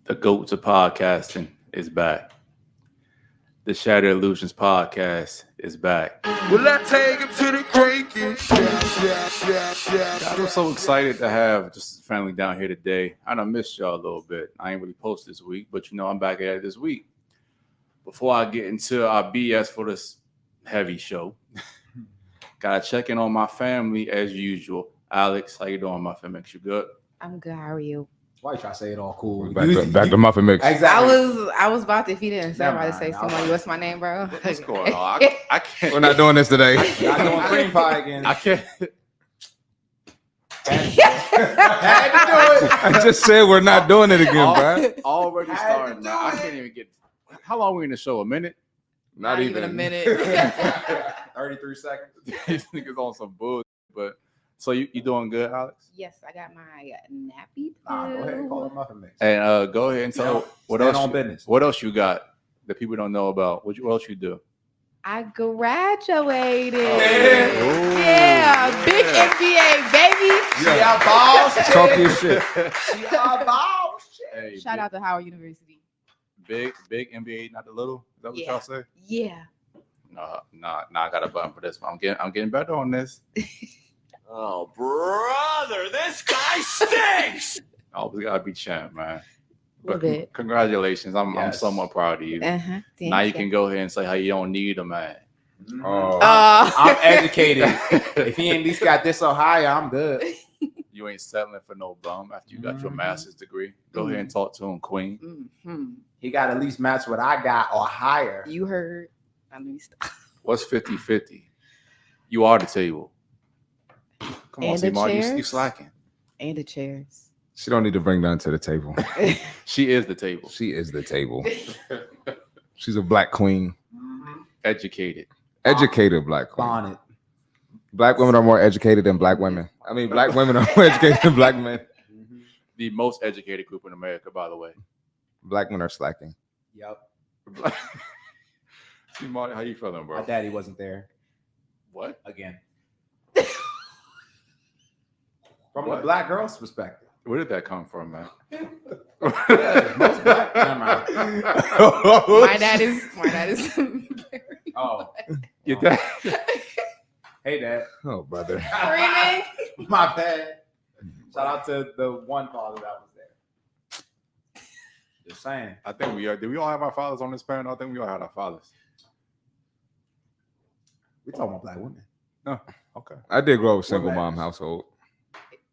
The GOAT to podcasting is back. The Shattered Illusionz Podcast is back. Will I take him to the breakage? I'm so excited to have just family down here today. I done missed y'all a little bit. I ain't really post this week, but I'm back at it this week. Before I get into our BS for this heavy show, gotta check in on my family as usual. Alex, how you doing, Muffin Mix? You good? I'm good. How are you? Why you try to say it all cool? Back to Muffin Mix. Exactly. I was about to, if you didn't say, I was about to say, Cmarty, what's my name, bro? What's going on? I can't. We're not doing this today. Not doing cream pie again. I can't. Had to do it. I just said we're not doing it again, bro. Already Had to starting. do Now. I it. can't even get. How long we in the show? A minute? Not even a minute. 33 seconds. These niggas on some bullshit. But so you doing good, Alex? Yes, I got my nappy. Nah, go ahead. Call it muffin mix. And go ahead and tell what else. on business. What else you got that people don't know about? What else you do? I graduated. Yeah. Big NBA, baby. She our boss. Talk your shit. She our boss. Hey, Shout out to Howard University. big NBA, not the little. Is that what Yeah. y'all say? Yeah. Nah. I got a button for this one. I'm getting better on this. Oh, brother, this guy stinks. Always gotta be champ, man. But Little bit. congratulations. I'm Yes. somewhat proud of you. Uh-huh. Now you can go ahead and say how you don't need a man. Oh. I'm educated. If he ain't at least got this so high, I'm good. You ain't settling for no bum after you got your Mhm. master's degree. Go ahead and talk to him, Queen. Mm-hmm. He got to at least match what I got or higher. You heard. I mean, What's 50-50? You are the table. Come on, And the Cmarty, you chairs? slacking. and the chairs. She don't need to bring nothing to the table. She is the table. She is the table. She's a black queen. Educated. Educated black queen. Bonnet. Black women are more educated than black women. I mean, black women are more educated than black men. The most educated group in America, by the way. Black men are slacking. Yep. Cmarty, how you feeling, bro? My daddy wasn't there What? again. From What? the black girl's perspective. Where did that come from, man? Most black. Never mind. my dad is very Oh. Your dad. Hey, Dad. Oh, brother. screaming. My bad. Shout out to the one father that was there. Just saying. I think we are. Did we all have our fathers on this panel? I think we all had our fathers. We talking about black women. No. Okay. I did grow up with a single What mom matters? household.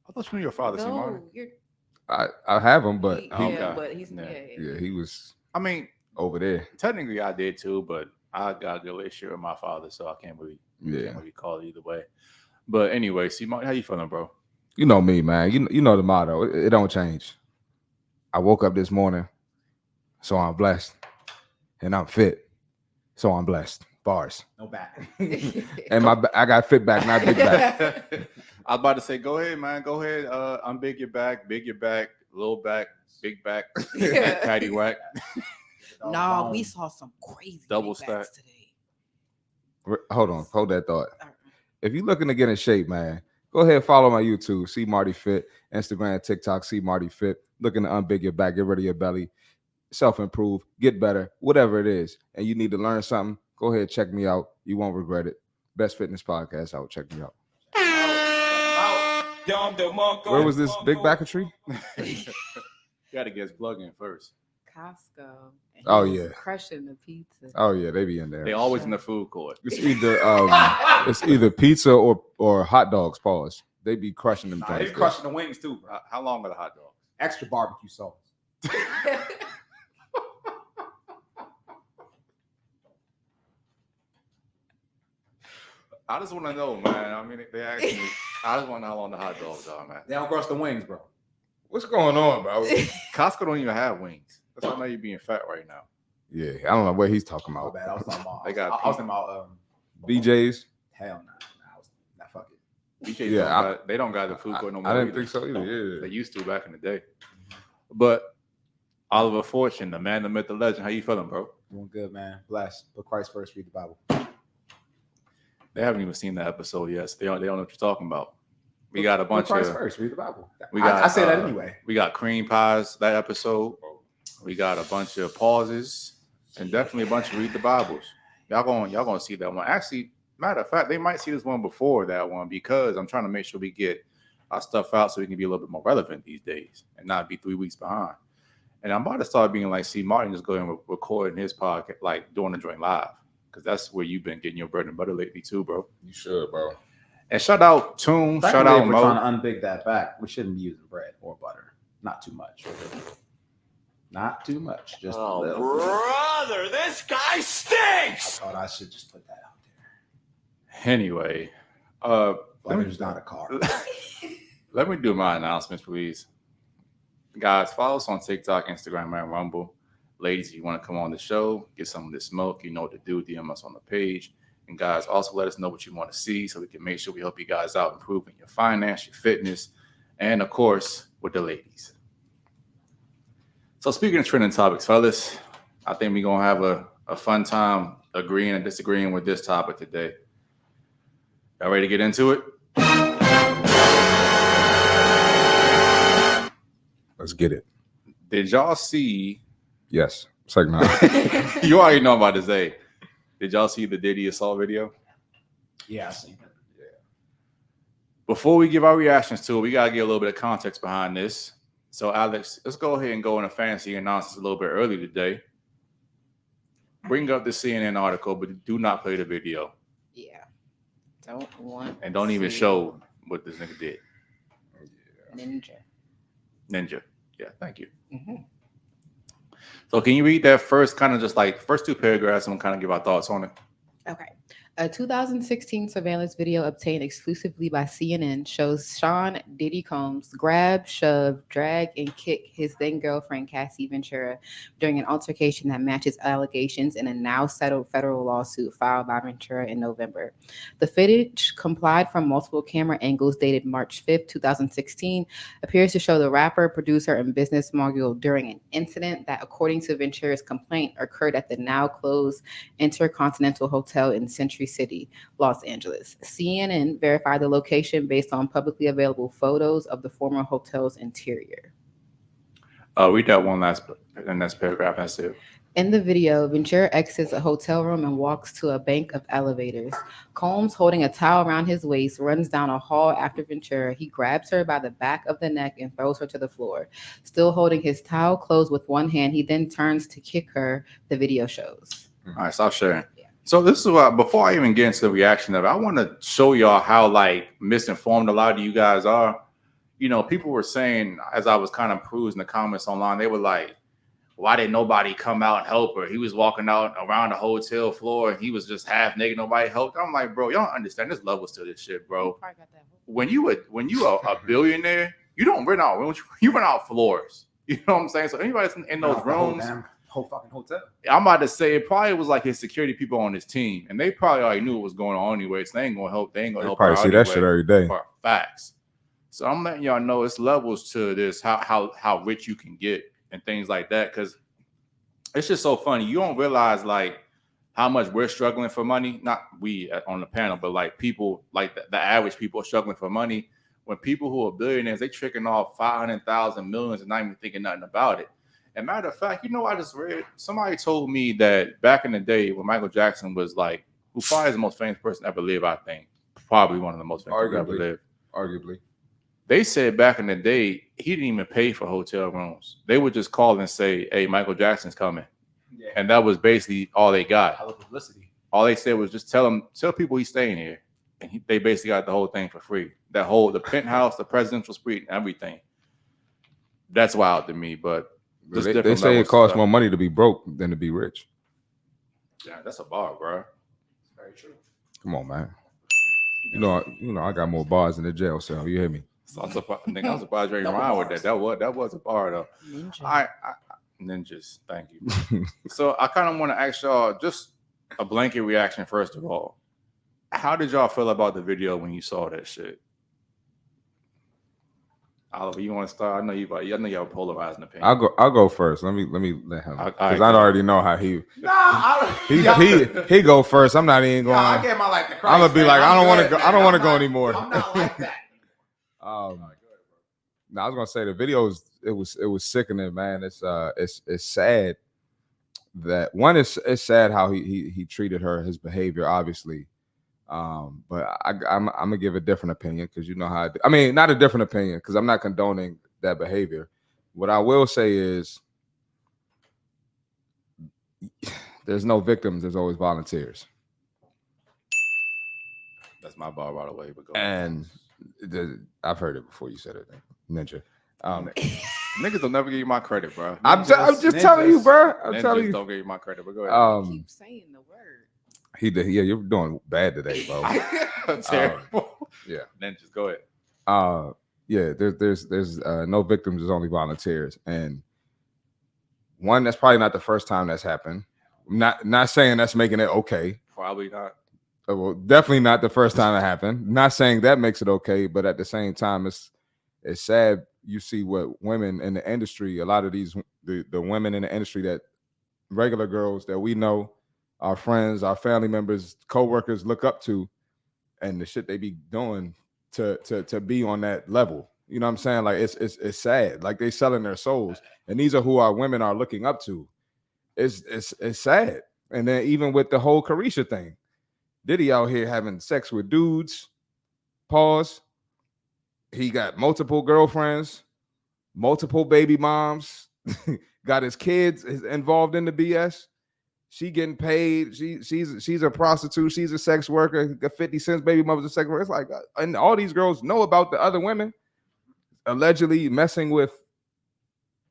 I thought you knew your father, Cmarty. No, you're. I have him, but yeah, okay. but he's Yeah. yeah, he was I mean, over there. technically I did too, but I got a good relationship with my father, so I can't really call it either way. But anyway, Cmarty, how you feeling, bro? You know me, man. You know the motto. It don't change. I woke up this morning, so I'm blessed, and I'm fit, so I'm blessed. Bars. No back. And I got fit back, not big back. I was about to say, go ahead, man. Go ahead. Unbig your back, big your back, little back, big back, patty whack. No, we saw some crazy Double big backs stack. today. Hold that thought. All right. If you're looking to get in shape, man, go ahead and follow my YouTube, Cmarty Fit, Instagram, TikTok, Cmarty Fit. Looking to unbig your back, get rid of your belly, self-improve, get better, whatever it is, and you need to learn something, go ahead, check me out. You won't regret it. Best Fitness Podcast out. Check me out. Where was this big backetry? You got to get his plug in first. Costco. and Oh, he's yeah. crushing the pizza. Oh yeah, they be in there. They always in the food court. It's either pizza or hot dogs. Pause. They be crushing them. Nah, joints he's there. crushing the wings too, bro. How long are the hot dogs? Extra barbecue sauce. I just want to know, man. I mean, they asked me. I just want to know how long the hot dogs are, man. They don't crush the wings, bro. What's going on, bro? Costco don't even have wings. That's why I know you're being fat right now. Yeah, I don't know what he's talking My about. bad. I was talking about. They got I was talking about BJ's. hell nah. Nah, fuck it. BJ's Yeah, they don't got the food court no more. I didn't either. think so either. They Yeah. used to back in the day. But Oliver Fortune, the man, the myth, the legend. How you feeling, bro? Doing good, man. Blessed. Put Christ first. Read the Bible. They haven't even seen the episode yet. So they don't know what you're talking about. We got a bunch Put Christ of. first. Read the Bible. We got, I say that anyway. We got cream pies that episode. We got a bunch of pauses and definitely a bunch of read the Bibles. Y'all gonna see that one. Actually, matter of fact, they might see this one before that one because I'm trying to make sure we get our stuff out so we can be a little bit more relevant these days and not be 3 weeks behind. And I'm about to start being like, see, Martin just going and recording his podcast, like doing the joint live, because that's where you've been getting your bread and butter lately too, bro. You should, bro. And shout out Toon, shout out If we're Mo. trying to unbig that back, we shouldn't be using bread or butter. Not too much. Not too much. Just a little. Brother, this guy stinks! I thought I should just put that out there. Anyway, Butter's not a car. let me do my announcements, please. Guys, follow us on TikTok, Instagram, and Rumble. Ladies, if you want to come on the show, get some of this smoke, you know what to do. DM us on the page. And guys, also let us know what you want to see so we can make sure we help you guys out improving your finance, your fitness, and of course, with the ladies. So speaking of trending topics, fellas, I think we're going to have a fun time agreeing and disagreeing with this topic today. Y'all ready to get into it? Let's get it. Did y'all see? Yes. Second time. You already know about this, eh? Did y'all see the Diddy assault video? Yeah, I seen it. Yeah. Before we give our reactions to it, we gotta get a little bit of context behind this. So, Alex, let's go ahead and go in a fancy announcement a little bit early today. Bring up the CNN article, but do not play the video. Yeah. Don't want. And don't even show what this nigga did. Ninja. Yeah, thank you. Mm-hmm. So can you read that first, kind of just like first 2 paragraphs, and we'll kind of give our thoughts on it? Okay. A 2016 surveillance video obtained exclusively by CNN shows Sean Diddy Combs grab, shove, drag, and kick his then girlfriend Cassie Ventura during an altercation that matches allegations in a now settled federal lawsuit filed by Ventura in November. The footage, complied from multiple camera angles dated March 5th, 2016, appears to show the rapper, producer, and business mogul during an incident that, according to Ventura's complaint, occurred at the now closed Intercontinental Hotel in Century City, Los Angeles. CNN verified the location based on publicly available photos of the former hotel's interior. Read that one last paragraph. That's it. In the video, Ventura exits a hotel room and walks to a bank of elevators. Combs, holding a towel around his waist, runs down a hall after Ventura. He grabs her by the back of the neck and throws her to the floor. Still holding his towel closed with one hand, he then turns to kick her, the video shows. All right, stop sharing. So this is why, before I even get into the reaction of it, I want to show y'all how like misinformed a lot of you guys are. You know, people were saying, as I was kind of perusing the comments online, they were like, why did nobody come out and help her? He was walking out around the hotel floor and he was just half naked. Nobody helped. I'm like, bro, y'all don't understand. There's levels to this shit, bro. When you are a billionaire, you don't rent out rooms. You rent out floors. You know what I'm saying? So anybody that's in those rooms, whole fucking hotel. I'm about to say it probably was like his security people on his team, and they probably already knew what was going on anyway. So they ain't gonna help. They ain't gonna help. Probably see that shit every day. Facts. So I'm letting y'all know it's levels to this. How rich you can get and things like that, because it's just so funny. You don't realize like how much we're struggling for money. Not we on the panel, but like people, like the average people are struggling for money. When people who are billionaires, they tricking off 500,000 millions and not even thinking nothing about it. And matter of fact, you know, I just read, somebody told me that back in the day when Michael Jackson was like, who probably is the most famous person ever live, I think. Probably one of the most famous people ever live. Arguably. They said back in the day, he didn't even pay for hotel rooms. They would just call and say, hey, Michael Jackson's coming. Yeah. And that was basically all they got. Hella publicity. All they said was just tell people he's staying here. And they basically got the whole thing for free. The penthouse, the presidential suite, and everything. That's wild to me, but they say it costs more money to be broke than to be rich. Yeah, that's a bar, bro. Very true. Come on, man. You know, I got more bars in the jail cell. You hear me? So I'm surprised you ain't around with that. That was a bar though. Ninja. Ninjas. Thank you. So I kind of want to ask y'all just a blanket reaction first of all. How did y'all feel about the video when you saw that shit? Oliver, you want to start? I know you have a polarizing opinion. I'll go first. Let me let him, because I already know how he. He go first. I'm not even going. I get my like the Christ, I'm gonna be like, I don't want to go. I don't want to go I'm anymore. not like that. No, I was gonna say the videos. It was sickening, man. It's sad that one is it's sad how he treated her, his behavior, obviously. But I'm gonna give a different opinion because you know how I mean, not a different opinion because I'm not condoning that behavior. What I will say is there's no victims, there's always volunteers. That's my bar right away. But go And I've heard it before you said it, Ninja. Niggas will never give you my credit, bro. I'm just telling you, bro. I'm telling you. Don't give you my credit, but go ahead. Keep saying the word. He did. Yeah, you're doing bad today, bro. Terrible. Yeah. Ninjas, go ahead. Yeah. There's no victims. There's only volunteers, and one that's probably not the first time that's happened. Not saying that's making it okay. Probably not. Well, definitely not the first time it happened. Not saying that makes it okay, but at the same time, it's sad. You see what women in the industry, a lot of these the women in the industry that regular girls that we know, our friends, our family members, co-workers look up to, and the shit they be doing to be on that level. You know what I'm saying? Like it's sad. Like they selling their souls, and these are who our women are looking up to. It's sad. And then even with the whole Carisha thing, Diddy out here having sex with dudes. Pause. He got multiple girlfriends, multiple baby moms, got his kids involved in the BS. She getting paid. She's a prostitute. She's a sex worker. Got 50 cents baby mother's a sex worker. It's like, and all these girls know about the other women allegedly messing with.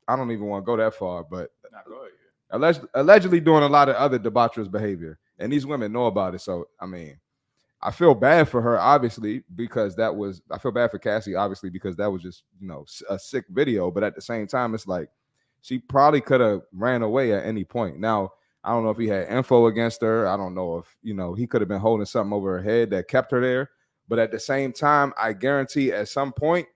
I don't even want to go that far, but allegedly doing a lot of other debaucherous behavior, and these women know about it. So I mean, I feel bad for her, obviously, because I feel bad for Cassie, obviously, because that was just, a sick video. But at the same time, it's like she probably could have ran away at any point. Now, I don't know if he had info against her. I don't know if, he could have been holding something over her head that kept her there. But at the same time, I guarantee at some point,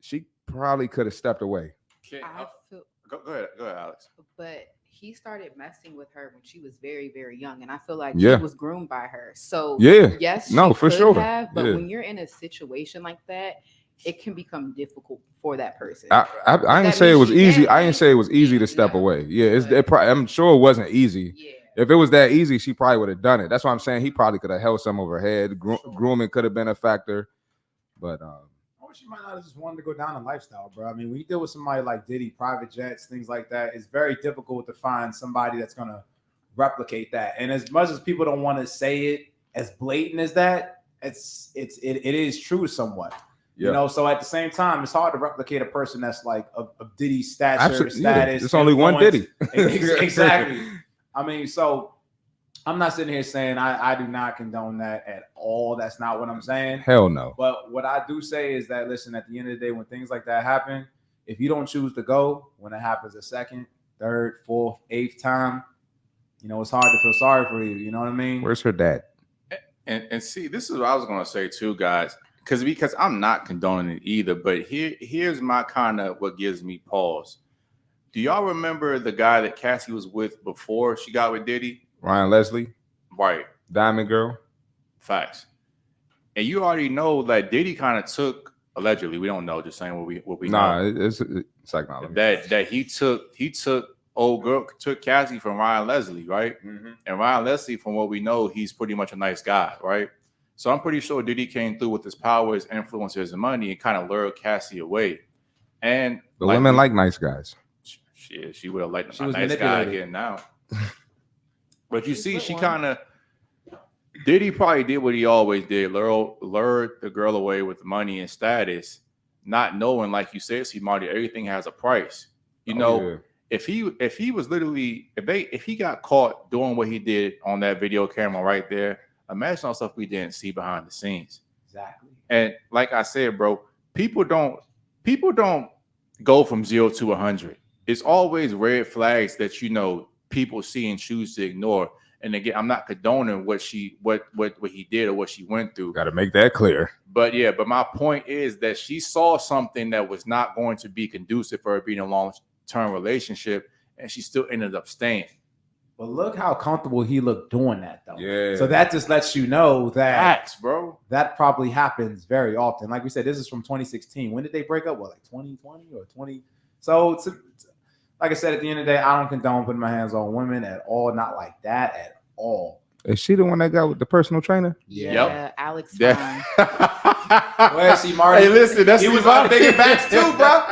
she probably could have stepped away. Go ahead, Alex. But he started messing with her when she was very, very young, and I feel like he was groomed by her. So yes, no, for sure. But when you're in a situation like that, it can become difficult for that person. I didn't say it was easy. I didn't say it was easy to step away. Yeah, I'm sure it wasn't easy. Yeah. If it was that easy, she probably would have done it. That's why I'm saying he probably could have held some over her head. Grooming could have been a factor, but she might not have just wanted to go down a lifestyle, bro. I mean, when you deal with somebody like Diddy, private jets, things like that, it's very difficult to find somebody that's gonna replicate that. And as much as people don't want to say it as blatant as that, it is true somewhat. Yeah. So at the same time, it's hard to replicate a person that's like a Diddy stature, status. Yeah. There's only one Diddy. Exactly. I mean, so I'm not sitting here saying I do not condone that at all. That's not what I'm saying. Hell no. But what I do say is that, listen, at the end of the day, when things like that happen, if you don't choose to go, when it happens a second, third, fourth, eighth time, it's hard to feel sorry for you. You know what I mean? Where's her dad? And see, this is what I was going to say too, guys, because I'm not condoning it either. But here's my kind of what gives me pause. Do y'all remember the guy that Cassie was with before she got with Diddy? Ryan Leslie, right? Diamond Girl, facts. And you already know that Diddy kind of took, allegedly, we don't know, just saying what we know. It's psychology. That he took old girl, took Cassie from Ryan Leslie, right? Mm-hmm. And Ryan Leslie, from what we know, he's pretty much a nice guy, right? So I'm pretty sure Diddy came through with his power, his influence, his money, and kind of lured Cassie away. And the women like nice guys. She would have liked a nice guy again now. But you see, she kind of, Diddy probably did what he always did, lured the girl away with money and status, not knowing, like you said, Cmarty, everything has a price. If he was literally, if he got caught doing what he did on that video camera right there, imagine all stuff we didn't see behind the scenes. Exactly. And like I said, bro, people don't go from 0 to 100. It's always red flags that people see and choose to ignore. And again, I'm not condoning what he did or what she went through. Got to make that clear. But my point is that she saw something that was not going to be conducive for her being in a long-term relationship, and she still ended up staying. But look how comfortable he looked doing that, though. Yeah. So that just lets you know that Facts, bro. that probably happens very often. Like we said, this is from 2016. When did they break up? What, like 2020 or 20? So, like I said, at the end of the day, I don't condone putting my hands on women at all. Not like that at all. Is she the one that got with the personal trainer? Yeah, Alex Yeah. Fine. Well, see, Marty. Hey, listen, that's he was Marty. unbigging backs too, bro.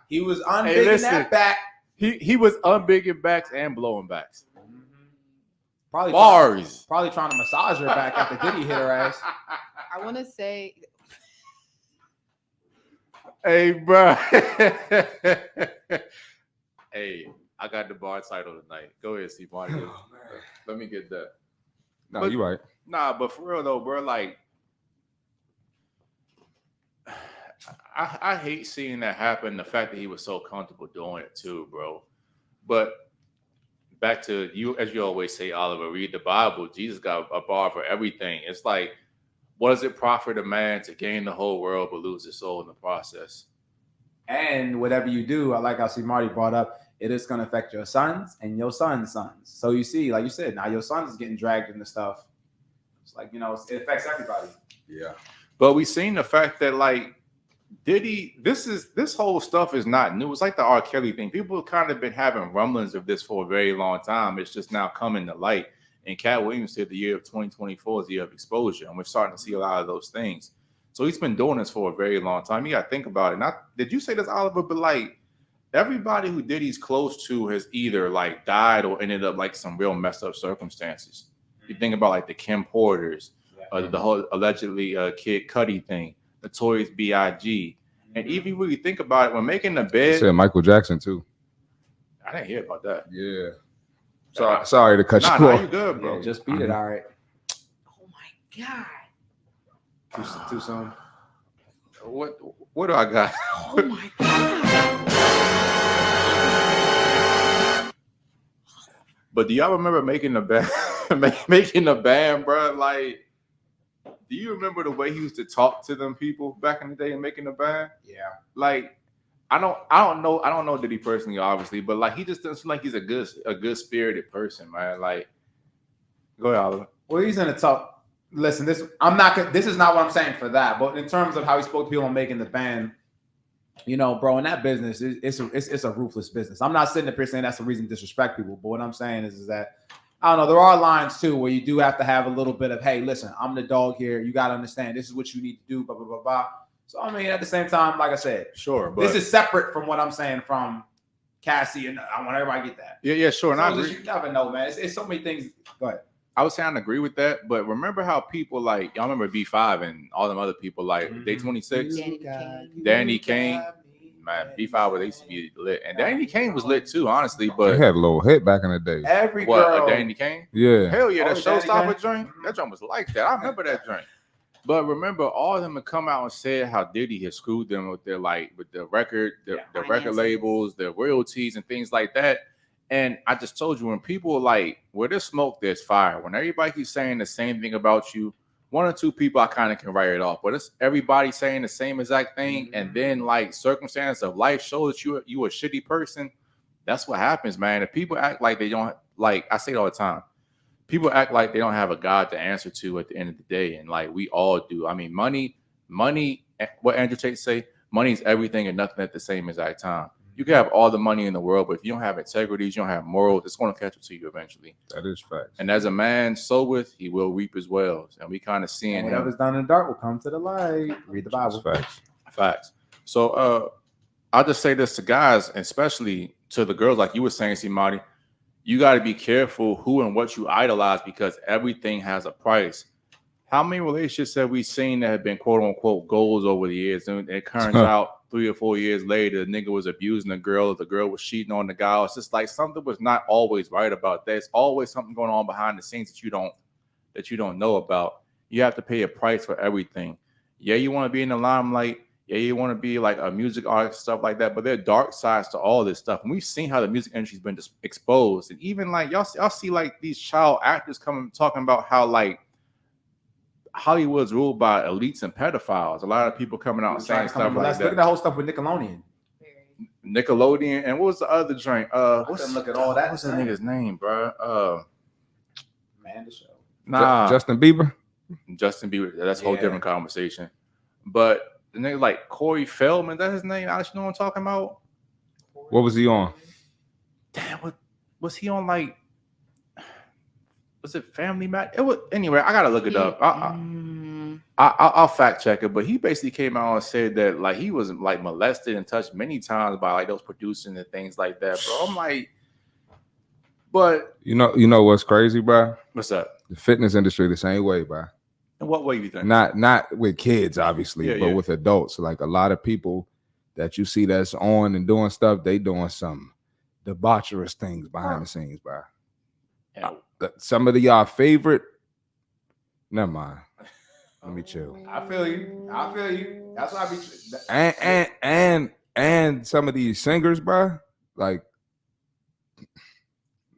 He was unbigging listen. that back. He was unbigging backs and blowing backs. Probably Bars. Probably trying to massage her back after Diddy hit her ass. I want to say, Hey, bro. Hey, I got the bar title tonight. Go ahead, see Marty. Let me get that. No, But- you're right. Nah, but for real though, bro, like I hate seeing that happen. The fact that he was so comfortable doing it too, bro. But back to you, as you always say, Oliver, read the Bible. Jesus got a bar for everything. It's like, what does it profit a man to gain the whole world but lose his soul in the process? And whatever you do, I like how Marty brought up, it is going to affect your sons and your sons' sons. So you see, like you said, now your sons is getting dragged into stuff. It's like, it affects everybody. Yeah. But we seen the fact that like Diddy, this whole stuff is not new. It's like the R. Kelly thing. People have kind of been having rumblings of this for a very long time. It's just now coming to light. And Cat Williams said the year of 2024 is the year of exposure, and we're starting to see a lot of those things. So he's been doing this for a very long time. You got to think about it. Did you say this, Oliver? But like everybody who Diddy's close to has either like died or ended up like some real messed up circumstances. You think about like the Kim Porters, the whole allegedly Kid Cudi thing, Notorious B.I.G. And even if you really think about it, when making the I bed, said Michael Jackson too. I didn't hear about that. Yeah. Sorry to cut you Nah, off. you good, bro. Yeah, just beat it. All right. oh my God. Too soon. What do I got? Oh my God. But do y'all remember making the band? Making the band, bro? Like, do you remember the way he used to talk to them people back in the day and making the band? Yeah. Like, I don't know Diddy personally, obviously, but like he just doesn't seem like he's a good spirited person, man. Like, go ahead, Oliver. Well, he's in the talk. Listen, this is not what I'm saying for that, but in terms of how he spoke to people on making the band, bro, in that business, it's a ruthless business. I'm not sitting up here saying that's the reason to disrespect people, but what I'm saying is that I don't know. There are lines too where you do have to have a little bit of, hey, listen, I'm the dog here. You got to understand this is what you need to do. Blah blah blah blah. So I mean, at the same time, like I said, Sure, but this is separate from what I'm saying from Cassie, and I want everybody to get that. yeah, sure. And I So agree. you never know, man. It's so many things. Go ahead. I would say I agree with that, but remember how people like y'all remember B5 and all them other people like Day 26, Danny Kane. Man, B5 was used to be lit, and Danny Kane was lit too, honestly. He But had a little hit back in the day. Every what girl. Danny Kane? Yeah. Hell yeah, that Oh, Danny showstopper Kane? joint. That joint was like that. I remember that joint. But remember, all of them have come out and said how Diddy has screwed them with their with the record, the record Finances. labels, the royalties, and things like that. And I just told you, when people like where there's smoke, there's fire. When everybody keeps saying the same thing about you, one or two people I kind of can write it off. But it's everybody saying the same exact thing, and then like circumstance of life shows you a shitty person. That's what happens, man. If people act like they don't, like I say it all the time, people act like they don't have a God to answer to at the end of the day, and like we all do. I mean, money. What Andrew Tate say? Money is everything and nothing at the same exact time. You can have all the money in the world, but if you don't have integrity, you don't have morals, it's going to catch up to you eventually. That is facts. And as a man soweth, he will reap as well. And we kind of seeing And him. whatever's done in the dark will come to the light. Read the That's Bible. facts. Facts. So I'll just say this to guys, especially to the girls, like you were saying, Cmarty, you got to be careful who and what you idolize because everything has a price. How many relationships have we seen that have been quote unquote goals over the years? And it turns out 3 or 4 years later, the nigga was abusing the girl was cheating on the guy. It's just like something was not always right about that. There's always something going on behind the scenes that you don't know about. You have to pay a price for everything. Yeah, you want to be in the limelight. Yeah, you want to be like a music artist, stuff like that. But there are dark sides to all this stuff. And we've seen how the music industry's been just exposed. And even like y'all see like these child actors talking about how like Hollywood's ruled by elites and pedophiles. A lot of people coming out and saying stuff like Look at that. the whole stuff with Nickelodeon. Nickelodeon, and what was the other joint? What's look at all that? What's that nigga's name, bro? Man, the show. Nah, Justin Bieber. Justin Bieber. That's a whole Yeah. different conversation. But the nigga like Corey Feldman, that's his name. I actually know what I'm talking about. What was he on? Damn, what was he on? Like, was it Family Matters? It was anyway. I gotta look it up. I'll fact check it. But he basically came out and said that like he was like molested and touched many times by like those producers and things like that, bro. I'm like, but You know what's crazy, bro? what's up? The fitness industry the same way, bro. In what way you think? Not with kids, obviously, Yeah, but yeah. with adults. Like a lot of people that you see that's on and doing stuff, they doing some debaucherous things behind the scenes, bro. Yeah. Some of y'all favorite. Never mind. Let me chill. I feel you. That's why I be. And some of these singers, bro. Like,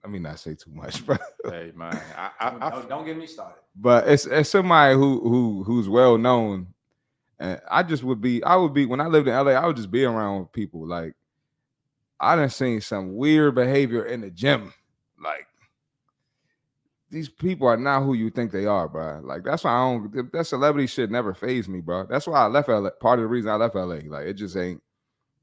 let me not say too much, bro. Hey man, I Don't get me started. But it's somebody who's well known, and I would be when I lived in LA, I would just be around people. Like I done seen some weird behavior in the gym. Like these people are not who you think they are, bro. Like that's why I don't. That celebrity shit never fazed me, bro. That's why I left LA. Part of the reason I left LA, like it just ain't.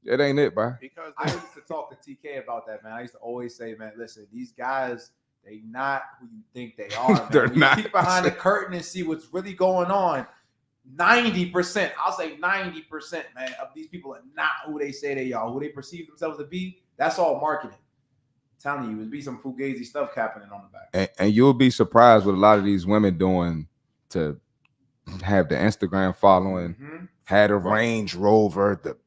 It ain't it, bro. because I used to talk to TK about that, man. I used to always say, man, listen, these guys, they not who you think they are, man. They're When not. you peek behind the curtain and see what's really going on, 90%, I'll say 90%, man, of these people are not who they say they are, who they perceive themselves to be. That's all marketing. I'm telling you, it'd be some fugazi stuff happening on the back. And you'll be surprised what a lot of these women doing to have the Instagram following, Mhm. had a Range Rover, the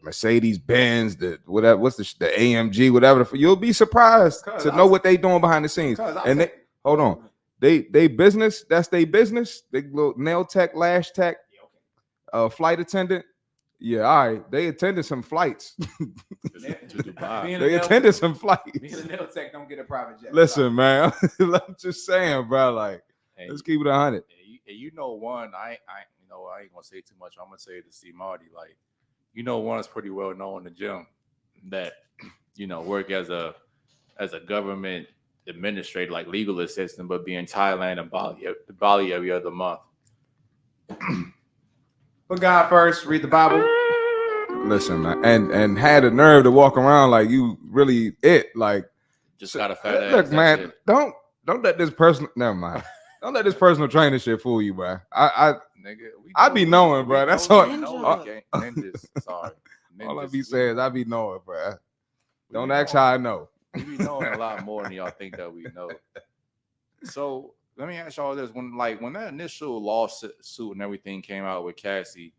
Mercedes Benz, the whatever, what's the AMG, whatever. You'll be surprised to know what they doing behind the scenes. And they, hold on, they business. That's their business. They little nail tech, lash tech, flight attendant. Yeah, all right. They attended some flights. to Dubai. Being a They nail attended tech- some flights. Being a nail tech don't get a private jet. Listen, man. I'm just saying, bro. Like, Hey, let's keep it 100. you know one. I ain't gonna say too much. I'm gonna say it to Cmarty. Like, one is pretty well known in the gym that work as a government administrator, like legal assistant, but be in Thailand and Bali every other month. Put God first. Read the Bible. Listen, man, and had the nerve to walk around like you really it. Like, Just got a fat ass. look, that's man, it. don't let this personal. Never mind. Don't let this personal training shit fool you, bro. I be knowing, bro. That's all. Ninjas. Sorry. All I Ninjas. be saying is I be knowing, bro. We Don't be ask knowing. how I know. We be knowing a lot more than y'all think that we know. So let me ask y'all this: when that initial lawsuit and everything came out with Cassie,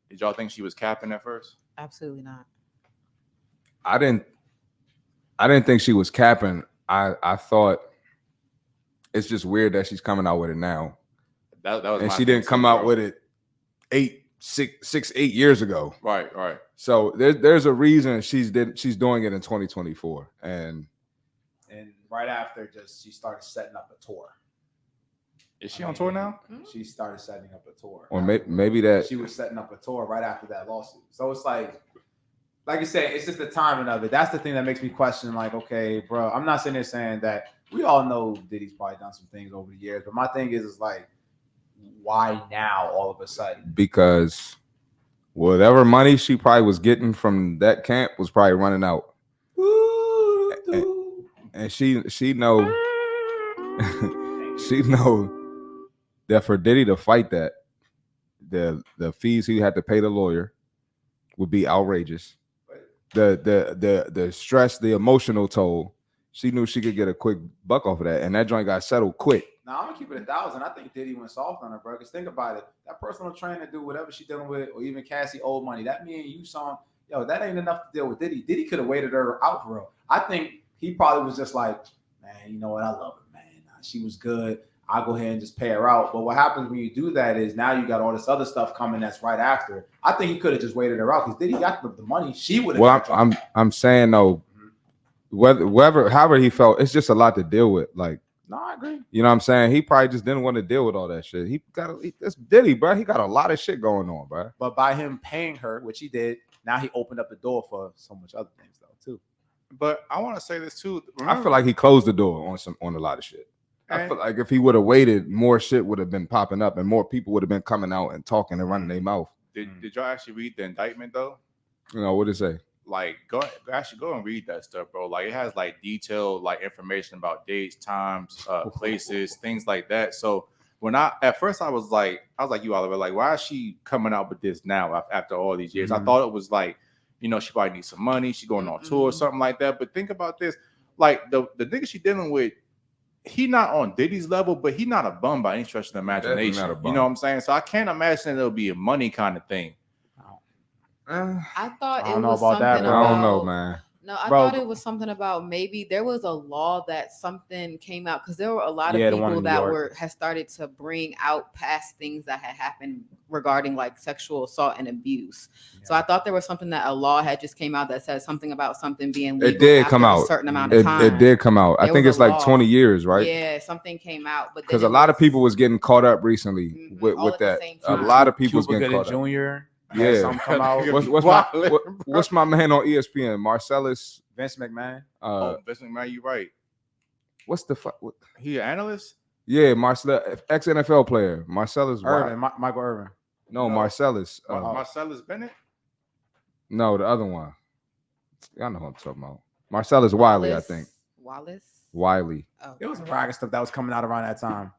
did y'all think she was capping at first? Absolutely not. I didn't think she was capping. I thought it's just weird that she's coming out with it now. That was And my she thing didn't come too, out bro. with it 8 years ago. Right. So there's a reason she's doing it in 2024. And right after, she started setting up a tour. Is she on tour now? She started setting up a tour. or maybe that She was setting up a tour right after that lawsuit. So it's like you said, it's just the timing of it. That's the thing that makes me question, like, okay, bro, I'm not sitting there saying that we all know Diddy's probably done some things over the years, but my thing is like, why now all of a sudden? because whatever money she probably was getting from that camp was probably running out. And she know she know that for Diddy to fight that, the fees he had to pay the lawyer would be outrageous. The stress, the emotional toll. She knew she could get a quick buck off of that, and that joint got settled quick. Now I'm gonna keep it 1,000. I think Diddy went soft on her, bro. Because think about it, that personal trainer do whatever she dealing with, or even Cassie old money. That me and you saw, that ain't enough to deal with Diddy. Diddy could have waited her out for real. I think he probably was just like, man, you know what? I love her, man. She was good. I'll go ahead and just pay her out. But what happens when you do that is now you got all this other stuff coming that's right after. I think he could have just waited her out because Diddy got the money. She would have. Well, I'm saying though, however he felt, it's just a lot to deal with. Like, no, I agree. you know what I'm saying? He probably just didn't want to deal with all that shit. That's Diddy, bro. He got a lot of shit going on, bro. But by him paying her, which he did, now he opened up the door for so much other things though too. But I want to say this too. I feel like he closed the door on a lot of shit. I feel like if he would have waited, more shit would have been popping up and more people would have been coming out and talking and running their mouth. Did y'all actually read the indictment though? You know, what did it say? Like, go and read that stuff, bro. Like, it has like detailed like information about dates, times, places, things like that. So when at first I was like you, Oliver, like, why is she coming out with this now after all these years? I thought it was like, you know, she probably needs some money. She's going on tour or something like that. But think about this, like the nigga she dealing with, he not on Diddy's level, but he not a bum by any stretch of the imagination. You know what I'm saying? So I can't imagine it'll be a money kind of thing. I thought I it don't know was about that, something bro. I don't know, man. No, I thought it was something about maybe there was a law that something came out because there were a lot of people that had started to bring out past things that had happened regarding like sexual assault and abuse. Yeah. So I thought there was something that a law had just came out that said something about something being legal. It did come out. A certain amount of time. It did come out. I think it's like 20 years, right? Yeah, something came out, but because a lot of people was getting caught up recently with that. A lot of people was getting caught up. Junior. Yeah, come out. What's my man on ESPN? Marcellus Vince McMahon. Vince McMahon, you right. What's the fuck? He an analyst? Yeah, Marcellus, ex NFL player. Marcellus Irvin, Michael Irvin. No, Marcellus. Marcellus Bennett? No, the other one. Y'all know who I'm talking about. Marcellus Wiley, I think. Wiley. Oh. It was a ragged stuff that was coming out around that time.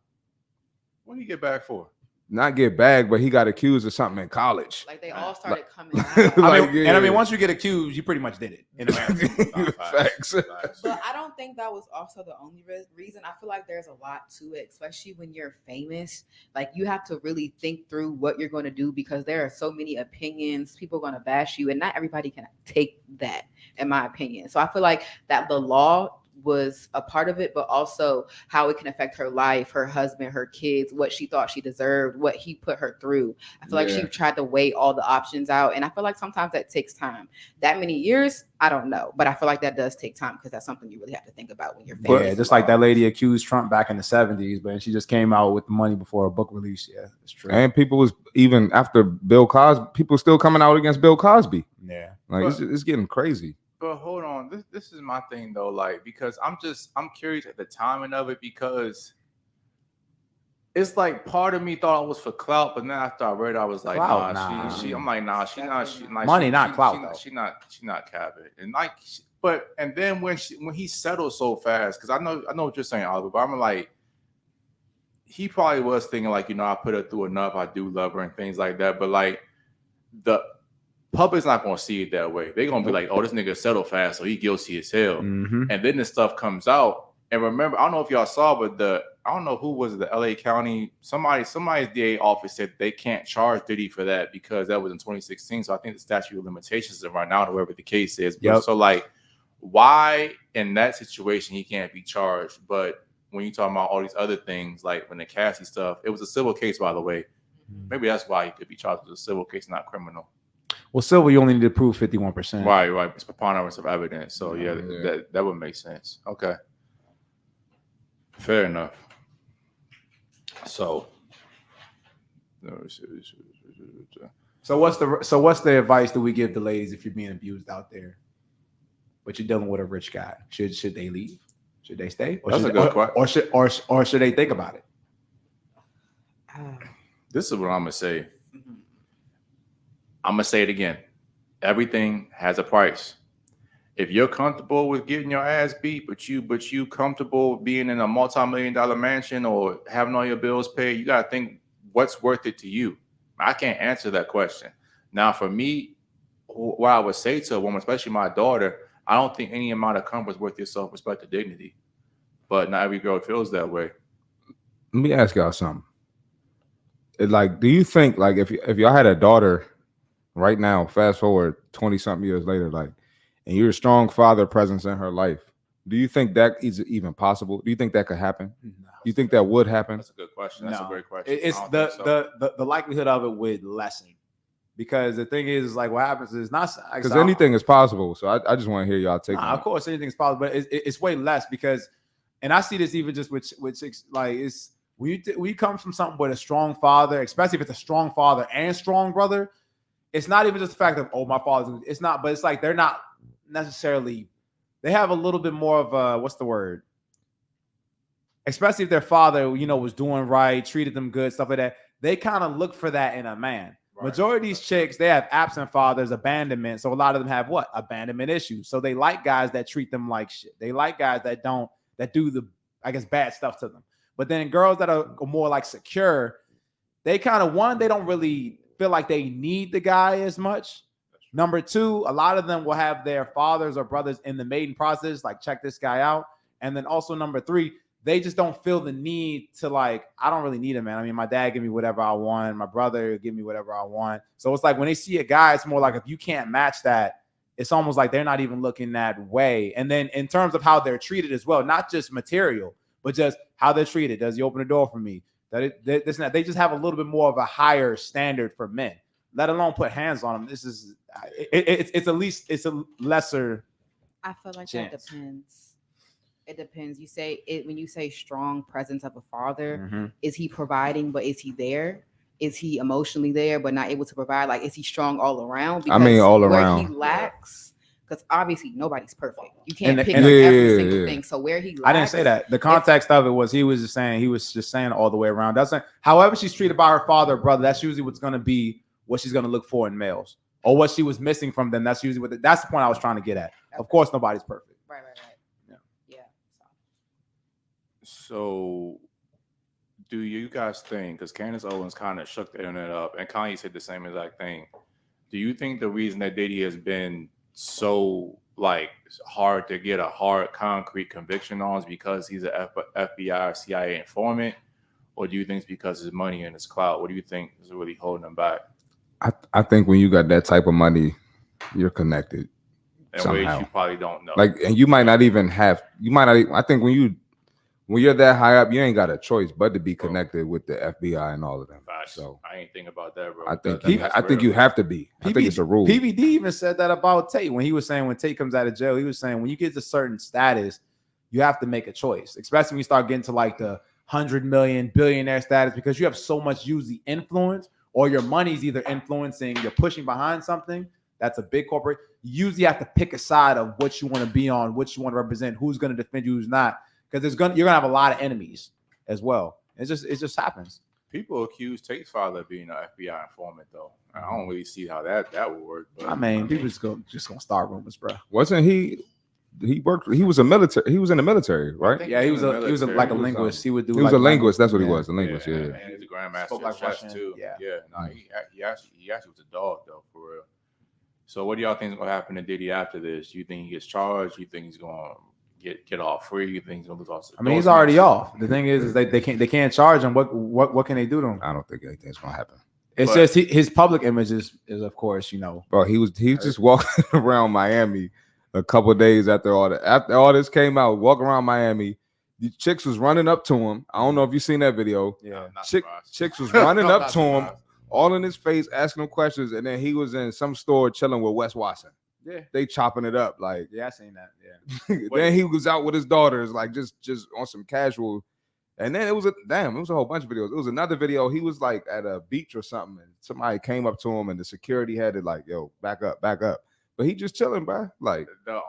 What did he get back for? Not get bagged, but he got accused of something in college. Like they all started coming out. I mean, once you get accused, you pretty much did it in America. Facts. But I don't think that was also the only reason. I feel like there's a lot to it, especially when you're famous. Like you have to really think through what you're going to do because there are so many opinions. People are going to bash you, and not everybody can take that, in my opinion. So I feel like that the law was a part of it, but also how it can affect her life, her husband, her kids, what she thought she deserved, what he put her through. I feel like she tried to weigh all the options out. And I feel like sometimes that takes time. That many years, I don't know. But I feel like that does take time because that's something you really have to think about when you're famous. Yeah, just like that lady accused Trump back in the 70s, but she just came out with the money before a book release. Yeah, it's true. And people was, even after Bill Cosby, people still coming out against Bill Cosby. Yeah. Like it's getting crazy. But hold on, this is my thing though, like because I'm curious at the timing of it because it's like part of me thought it was for clout, but then after I read it, I was like, I'm like, nah, she not money, not clout. She not capping, and like, and then when he settled so fast, because I know what you're saying, Oliver, but I'm like, he probably was thinking like, you know, I put her through enough, I do love her and things like that, but like the public's not gonna see it that way. They're gonna be like, "Oh, this nigga settled fast, so he guilty as hell." And then this stuff comes out. And remember, I don't know if y'all saw, but I don't know who was it, the LA County, somebody's DA office said they can't charge Diddy for that because that was in 2016. So I think the statute of limitations is run out, or whatever the case is. So like, why in that situation he can't be charged? But when you talking about all these other things, like when the Cassie stuff, it was a civil case, by the way. Maybe that's why he could be charged with a civil case, not criminal. Well, civil, you only need to prove 51%. Right. It's preponderance of evidence. So yeah. That would make sense. Okay. Fair enough. So what's the advice that we give the ladies if you're being abused out there, but you're dealing with a rich guy? Should they leave? Should they stay? That's a good question. Or should they think about it? This is what I'm gonna say. I'm gonna say it again. Everything has a price. If you're comfortable with getting your ass beat, but you comfortable being in a multi-million-dollar mansion or having all your bills paid, you gotta think what's worth it to you. I can't answer that question. Now, for me, what I would say to a woman, especially my daughter, I don't think any amount of comfort is worth your self-respect or dignity. But not every girl feels that way. Let me ask y'all something. Like, do you think, like, if y'all had a daughter right now, fast forward 20-something years later, like, and you're a strong father presence in her life, do you think that is even possible? Do you think that could happen? No. Do you think that would happen? That's a good question. That's a great question. It's the likelihood of it would lessen. Because the thing is like, what happens is not because anything is possible. So I just want to hear y'all take. Of course, anything is possible, but it's way less because, and I see this even just with like it's we come from something with a strong father, especially if it's a strong father and strong brother. it's not even just the fact of, oh, my father's, it's not, but it's like they're not necessarily, they have a little bit more of a, what's the word? Especially if their father, was doing right, treated them good, stuff like that. They kind of look for that in a man. Right. Majority of these chicks, they have absent fathers, abandonment. So a lot of them have what? Abandonment issues. So they like guys that treat them like shit. They like guys that do the, I guess, bad stuff to them. But then girls that are more like secure, they kind of, they don't really feel like they need the guy as much. Number two, a lot of them will have their fathers or brothers in the mating process, like, check this guy out. And then also number three, they just don't feel the need to, like, I don't really need him, man. I mean, my dad give me whatever I want. My brother give me whatever I want. So it's like when they see a guy, it's more like if you can't match that, it's almost like they're not even looking that way. And then in terms of how they're treated as well, not just material, but just how they're treated. Does he open the door for me? They just have a little bit more of a higher standard for men, let alone put hands on them. It's a lesser. I feel like chance. That depends. It depends. You say it when you say strong presence of a father. Is he providing, but is he there? Is he emotionally there, but not able to provide? Like, is he strong all around? Because all where around. He lacks, because obviously nobody's perfect. You can't pick up every single thing. So where he lacks, I didn't say that. The context of it was he was just saying all the way around. However she's treated by her father or brother, that's usually what's going to be what she's going to look for in males, or what she was missing from them. That's usually that's the point I was trying to get at. Okay. Of course, nobody's perfect. Right. Yeah. So, do you guys think, because Candace Owens kind of shook the internet up, and Kanye said the same exact thing, do you think the reason that Diddy has been so, like, hard to get a hard, concrete conviction on is because he's an FBI or CIA informant, or do you think it's because his money and his clout? What do you think is really holding him back? I think when you got that type of money, you're connected in somehow. Ways you probably don't know. Like, and you might not even have. I think when you're that high up, you ain't got a choice but to be connected with the FBI and all of them. So I ain't think about that, bro. I think you have to be. I think it's a rule. PBD even said that about Tate when he was saying when Tate comes out of jail, he was saying when you get to certain status, you have to make a choice, especially when you start getting to like the 100 million billionaire status, because you have so much usually influence, or your money's either influencing, you're pushing behind something that's a big corporate. You usually have to pick a side of what you want to be on, what you want to represent, who's going to defend you, who's not. Because you're gonna have a lot of enemies as well. It just happens. People accuse Tate's father of being an FBI informant, though. I don't really see how that would work. But I mean, people just gonna start rumors, bro. Wasn't he? He worked. He was a military. He was in the military, right? Yeah, he was like a linguist. He would do. He was a linguist. That's what he was. A linguist. Yeah. And he's a grandmaster of chess too. Yeah. No, he actually was a dog though, for real. So, what do y'all think is gonna happen to Diddy after this? Do you think he gets charged? Do you think he's gonna get off free? You think he's gonna lose all? I mean, he's already off. The thing is they can't charge him. What can they do to him? I don't think anything's gonna happen. It's just his public image is of course, Bro, he was just walking around Miami a couple of days after all this came out, walking around Miami. The chicks was running up to him. I don't know if you seen that video. Yeah, chicks was running up to him, all in his face, asking him questions, and then he was in some store chilling with Wes Watson. Yeah, they chopping it up like. Yeah, I seen that. Yeah. Then he was out with his daughters, like just on some casual. And then it was a whole bunch of videos. It was another video. He was like at a beach or something, and somebody came up to him, and the security had it like, "Yo, back up." But he just chilling, bro. Like the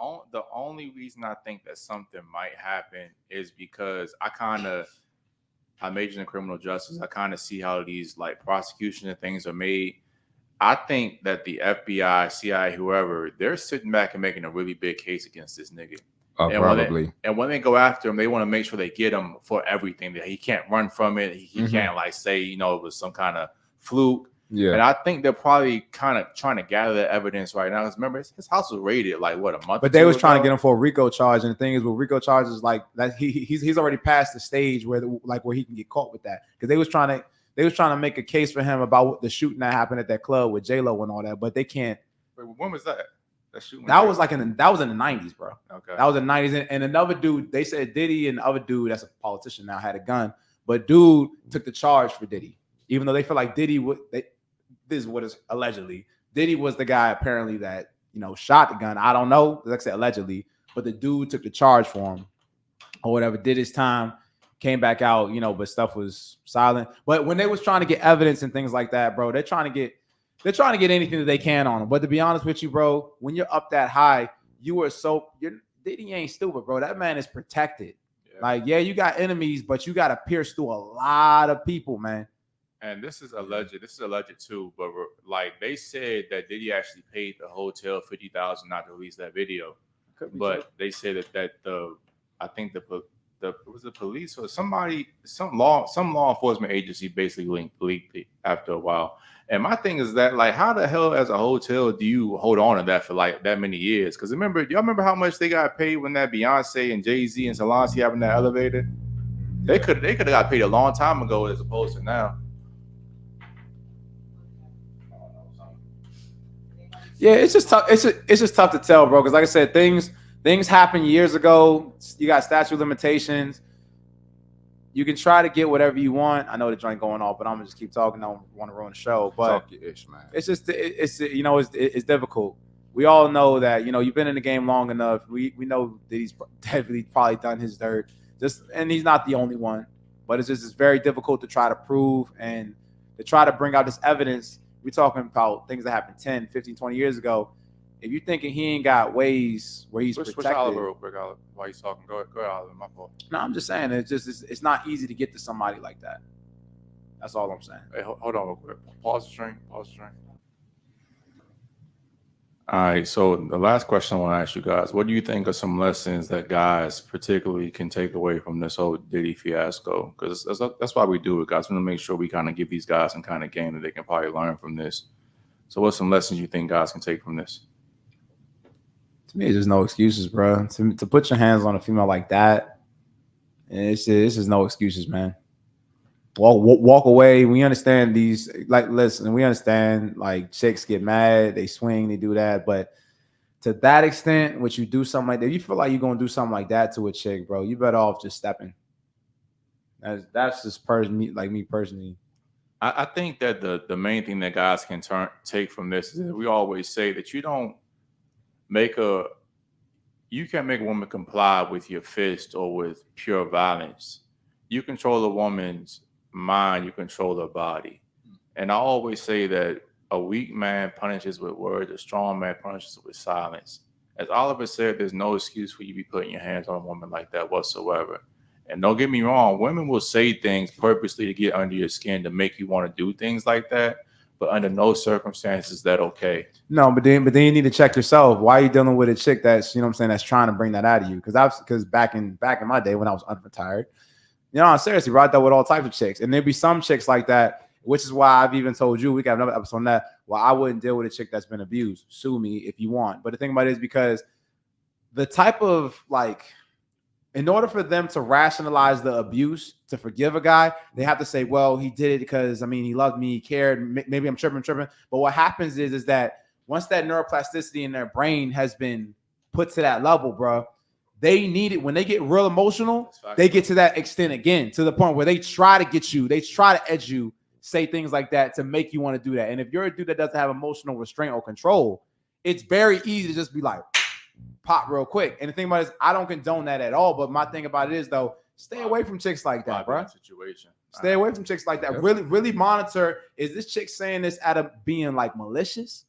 only reason I think that something might happen is because I major in criminal justice. I kind of see how these like prosecution and things are made. I think that the FBI, CIA, whoever, they're sitting back and making a really big case against this nigga. Probably. When they go after him, they want to make sure they get him for everything. That he can't run from it. He can't like say, it was some kind of fluke. Yeah. And I think they're probably kind of trying to gather the evidence right now. Because remember, his house was raided like what, a month? But they was trying to get him for a RICO charge. And the thing is, with RICO charges, like that, he's already past the stage where he can get caught with that. Because they was trying to make a case for him about the shooting that happened at that club with J-Lo and all that. But they can't. Wait, when was that? That was in the 90s, bro. Okay. That was in the 90s. And another dude, they said Diddy and the other dude, that's a politician now, had a gun. But dude took the charge for Diddy. Even though they feel like Diddy this is what is allegedly. Diddy was the guy apparently that, shot the gun. I don't know. Like I said, allegedly. But the dude took the charge for him or whatever, did his time, came back out, but stuff was silent. But when they was trying to get evidence and things like that, bro, they're trying to get they're trying to get anything that they can on him. But to be honest with you, bro, when you're up that high, Diddy ain't stupid, bro. That man is protected. Yeah. Like, yeah, you got enemies, but you got to pierce through a lot of people, man. And this is alleged too, but like they said that Diddy actually paid the hotel $50,000 not to release that video. But they said that I think was the police or some law enforcement agency basically leaked it after a while. And my thing is that, like, how the hell as a hotel do you hold on to that for like that many years? Because y'all remember how much they got paid when that Beyonce and Jay-Z and Solange having that elevator? They could have got paid a long time ago as opposed to now. Yeah, it's just tough. It's just tough to tell, bro. Because like I said, things happened years ago. You got statute of limitations. You can try to get whatever you want. I know the joint going off, but I'm gonna just keep talking. I don't want to ruin the show. But talk your ish, man. It's just it's difficult. We all know that you've been in the game long enough. We know that he's definitely probably done his dirt. And he's not the only one. But it's very difficult to try to prove and to try to bring out this evidence. We're talking about things that happened 10, 15, 20 years ago. If you're thinking he ain't got ways where he's protected. Switch Oliver real quick, Oliver. While he's talking, go ahead, Oliver. My fault. No, I'm just saying it's not easy to get to somebody like that. That's all I'm saying. Hey, hold on real quick. Pause the string. All right, so the last question I want to ask you guys, what do you think are some lessons that guys particularly can take away from this whole Diddy fiasco? Because that's why we do it, guys. We want to make sure we kind of give these guys some kind of game that they can probably learn from this. So what's some lessons you think guys can take from this? To me, there's no excuses, bro. To put your hands on a female like that, it's just no excuses, man. Walk away. We understand these, like, listen, we understand, like, chicks get mad, they swing, they do that. But to that extent, what you do something like that, you feel like you're going to do something like that to a chick, bro, you better off just stepping. That's just me personally. I think that the main thing that guys can take from this is that we always say that you can't make a woman comply with your fist or with pure violence. You control a woman's mind, you control their body. And I always say that a weak man punishes with words, a strong man punishes with silence. As Oliver said, there's no excuse for you to be putting your hands on a woman like that whatsoever. And don't get me wrong, women will say things purposely to get under your skin to make you want to do things like that. But under no circumstances is that okay. No, but then you need to check yourself. Why are you dealing with a chick that's, that's trying to bring that out of you? Because back in my day when I was unretired, seriously, bro, I dealt with all types of chicks. And there'd be some chicks like that, which is why I've even told you, we got another episode on that, well, I wouldn't deal with a chick that's been abused. Sue me if you want. But the thing about it is because the type of, like, in order for them to rationalize the abuse, to forgive a guy, they have to say, well, he did it because, he loved me, he cared. Maybe I'm tripping. But what happens is that once that neuroplasticity in their brain has been put to that level, bro, they need it. When they get real emotional, they get to that extent again, to the point where they try to get you, they try to edge you, say things like that to make you want to do that. And if you're a dude that doesn't have emotional restraint or control, it's very easy to just be like, pop real quick. And the thing about it is, I don't condone that at all. But my thing about it is, though, stay away from chicks like that, bro. Situation. Stay away from chicks like that. Yep. Really monitor. Is this chick saying this out of being like malicious?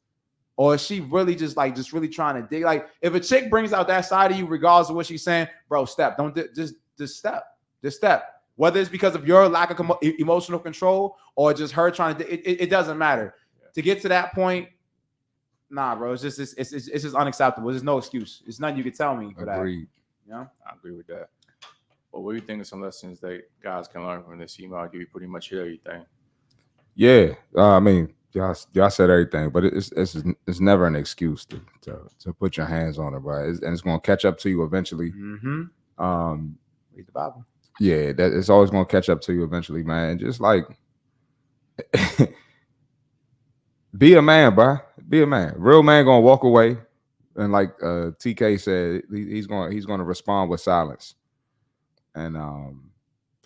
Or is she really just really trying to dig? Like, if a chick brings out that side of you, regardless of what she's saying, bro, step. Don't just step. Just step. Whether it's because of your lack of emotional control or just her trying to, it doesn't matter. Yeah. To get to that point, nah, bro, it's just unacceptable. There's no excuse. It's nothing you can tell me for Agreed. that. I agree with that. But what do you think of some lessons that guys can learn from this? Email give you pretty much everything. Yeah, y'all said everything, but it's never an excuse to put your hands on it, right? And it's going to catch up to you eventually. Mm-hmm. Read the Bible. Yeah, that it's always going to catch up to you eventually, man. Just like be a man, bro. Be a man. Real man gonna walk away, and like TK said, he's gonna respond with silence, and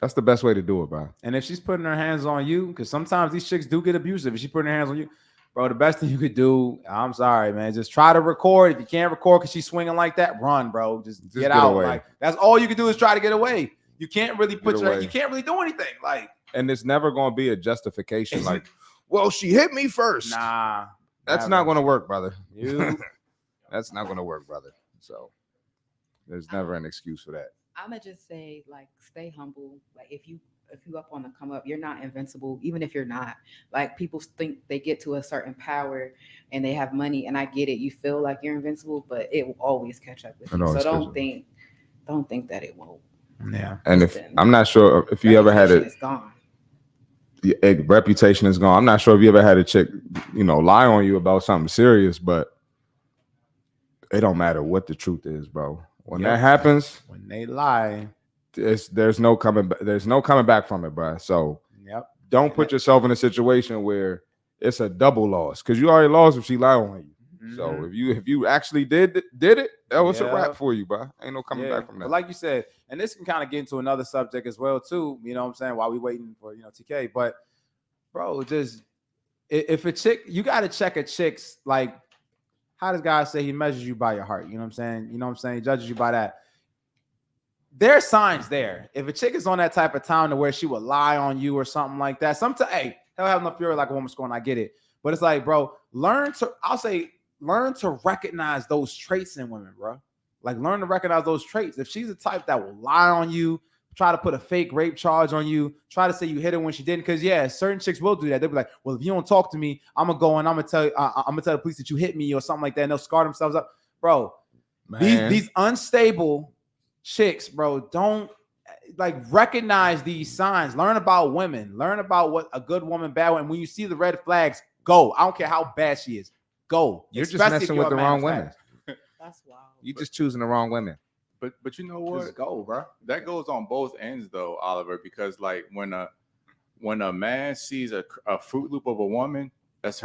that's the best way to do it, bro. And if she's putting her hands on you, because sometimes these chicks do get abusive. If she's putting her hands on you, bro, the best thing you could do, I'm sorry, man, just try to record. If you can't record because she's swinging like that, run, bro. Just get out. Away. Like, that's all you can do is try to get away. You can't really you can't really do anything. Like, and it's never gonna be a justification. Like, well, she hit me first. Nah, That's never. not going to work, brother. You. That's not going to work, brother. So there's never an excuse for that. I'ma just say, like, stay humble. Like, if you up on the come up, you're not invincible. Even if you're not, like, people think they get to a certain power and they have money, and I get it. You feel like you're invincible, but it will always catch up with It you. So always catch don't think that it won't. Yeah. And if Listen, I'm not sure if you ever had Reputation it, is gone. the reputation is gone. I'm not sure if you ever had a chick, lie on you about something serious, but it don't matter what the truth is, bro. When that happens, When they lie, there's no coming back from it, bro. So yep. don't put yourself in a situation where it's a double loss, because you already lost if she lied on you. So if you actually did it, that was a wrap for you, bro. Ain't no coming back from that. But like you said, and this can kind of get into another subject as well too. You know what I'm saying? While we waiting for TK, but bro, just if a chick, you got to check a chick's, like, how does God say he measures you by your heart? You know what I'm saying? He judges you by that. There's signs there. If a chick is on that type of time to where she would lie on you or something like that, sometimes, hey, hell have enough fury like a woman scorned. I get it, but it's like, bro, learn to recognize those traits in women, bro. Like, learn to recognize those traits. If she's the type that will lie on you, try to put a fake rape charge on you, try to say you hit her when she didn't, because certain chicks will do that. They'll be like, well, if you don't talk to me, I'm gonna go and I'm gonna tell the police that you hit me or something like that, and they'll scar themselves up, bro. Man. These unstable chicks, bro, don't, like, recognize these signs. Learn about women. Learn about what a good woman, bad woman. When you see the red flags, go. I don't care how bad she is. Go. You're just Especially if messing you're with a the man wrong of women. facts. That's wild. You just choosing the wrong women. But you know what? Just go, bro. That goes on both ends though, Oliver, because like when a man sees a Fruit Loop of a woman, that's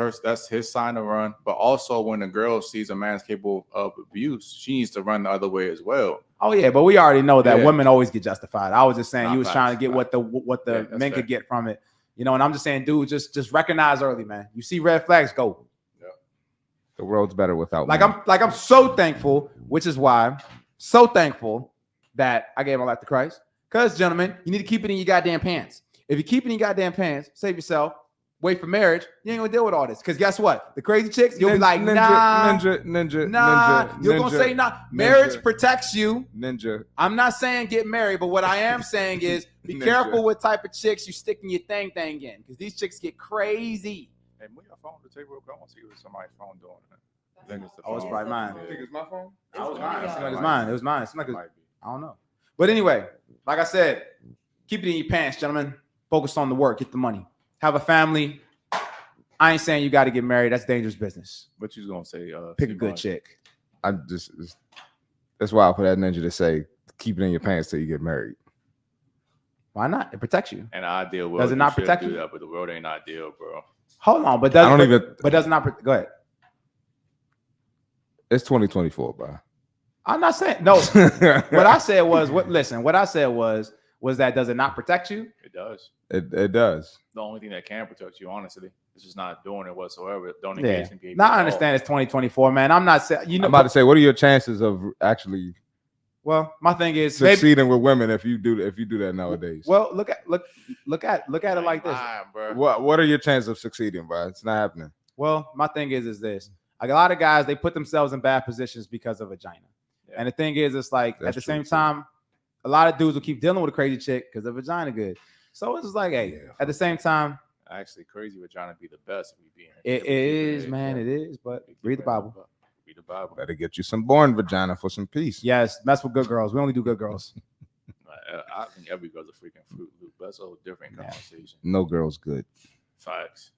his sign to run. But also when a girl sees a man's capable of abuse, she needs to run the other way as well. Oh yeah, but we already know that Yeah. women always get justified. I was just saying Nah, you was facts, trying to get facts. what the Yeah, that's men fair. could get from it. And I'm just saying, dude, just recognize early, man. You see red flags, go. The world's better without Like men. I'm so thankful, which is why so thankful that I gave my life to Christ. Because, gentlemen, you need to keep it in your goddamn pants. If you keep it in your goddamn pants, save yourself, wait for marriage, you ain't gonna deal with all this. Because guess what? The crazy chicks, you'll be like, nah, you're gonna say nah. Marriage protects you. Ninja. I'm not saying get married, but what I am saying is be Ninja. careful what type of chicks you sticking your thing in, because these chicks get crazy. Hey, move your phone to the table. I want to see what somebody's phone doing. I think it's the Oh, it's phone. probably mine. Yeah. You think it's my phone? It was It's mine. one It of seemed like y'all. it's mine. It was mine. It seemed like Might be. I don't know. But anyway, like I said, keep it in your pants, gentlemen. Focus on the work. Get the money. Have a family. I ain't saying you got to get married. That's dangerous business. What you gonna say? Pick a Cmarty? good chick. That's wild for that ninja to say, keep it in your pants till you get married. Why not? It protects you. An ideal world. Does it you not should protect do you? that, but the world ain't ideal, bro. Hold on, but I don't even. But does not. Go ahead. It's 2024, bro. I'm not saying no. What I said was What I said was that does it not protect you? It does. It does. The only thing that can protect you, honestly, is just not doing it whatsoever. Don't Yeah. engage in behavior. Now I at all. understand it's 2024, man. I'm not saying I'm about to say, what are your chances of actually Well, my thing is maybe, succeeding with women if you do that nowadays? well, look at it like this. Lying, bro. What are your chances of succeeding, bro? It's not happening. Well, my thing is this. Like, a lot of guys, they put themselves in bad positions because of vagina. Yeah. And the thing is, it's like That's at the true, same too. time, a lot of dudes will keep dealing with a crazy chick because the vagina good. So it's just like, hey, Yeah. at the same time, Actually, crazy vagina be the best if we be in it is, man, it is. But read the Bible. Read the Bible. Better get you some born vagina for some peace. Yes, mess with good girls. We only do good girls. I think every girl's a freaking Fruit Loop. That's a whole different Yeah. conversation. No girl's good. Facts.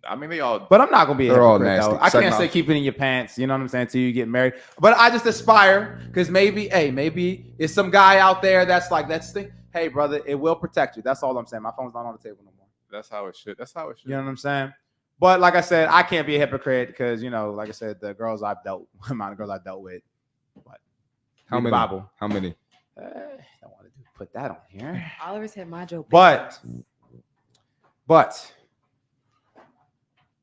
I mean, they all. But I'm not gonna be a They're all hypocrite, though. nasty. I can't Second say off- keep it in your pants. You know what I'm saying? Till you get married. But I just aspire because maybe it's some guy out there that's like that's the. Hey, brother, it will protect you. That's all I'm saying. My phone's not on the table no more. That's how it should. That's how it should. You know what I'm saying? But like I said, I can't be a hypocrite because like I said, the girls I've dealt, amount of girls I dealt with. But How read the many? Bible. How many? Don't want to put that on here. Oliver said my joke. But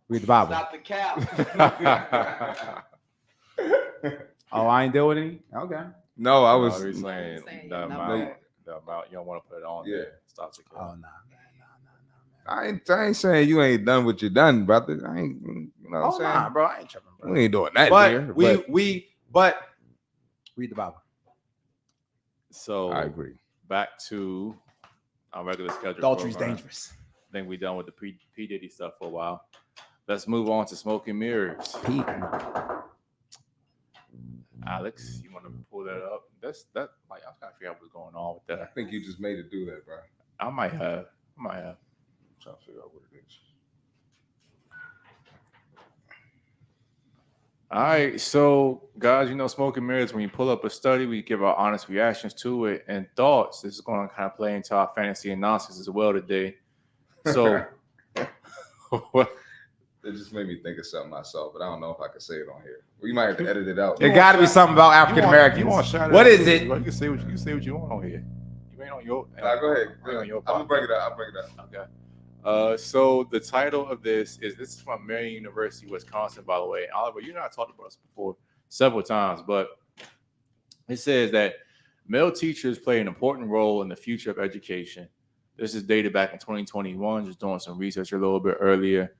read the Bible. Stop the cap. Oh, I ain't deal with any. Okay. No, I I was. was saying saying the number. amount. The amount you don't want to put it on Yeah. there. Stop the cap. Oh, nah, man. I ain't saying you ain't done what you done, brother. I ain't, you know what I'm saying? Nah, bro, I ain't tripping, bro. We ain't doing that But here. but read the Bible. So I agree. Back to our regular schedule. Adultery's program. dangerous. I think we done with the P Diddy stuff for a while. Let's move on to Smoke and Mirrors. Alex, you want to pull that up? That's like I was trying to figure out what's going on with I that. think you just made it do that, bro. I might have. I'm trying to figure out what it is. All right, so guys, you know, Smoke and Mirrors, when you pull up a study, we give our honest reactions to it and thoughts. This is going to kind of play into our fantasy and nonsense as well today. So, what? It just made me think of something myself, but I don't know if I can say it on here. We might have to edit it out. There got to be something about African Americans. You want Shattered What is Illusionz? it? You can say what you want on here. You ain't on your. Nah, go ahead. You ain't on your I'm gonna bring it up. I'll bring it up. Okay. So the title of this is from Marion University, Wisconsin, by the way. Oliver, you and I talked about this before several times, but it says that male teachers play an important role in the future of education. This is dated back in 2021, just doing some research a little bit earlier.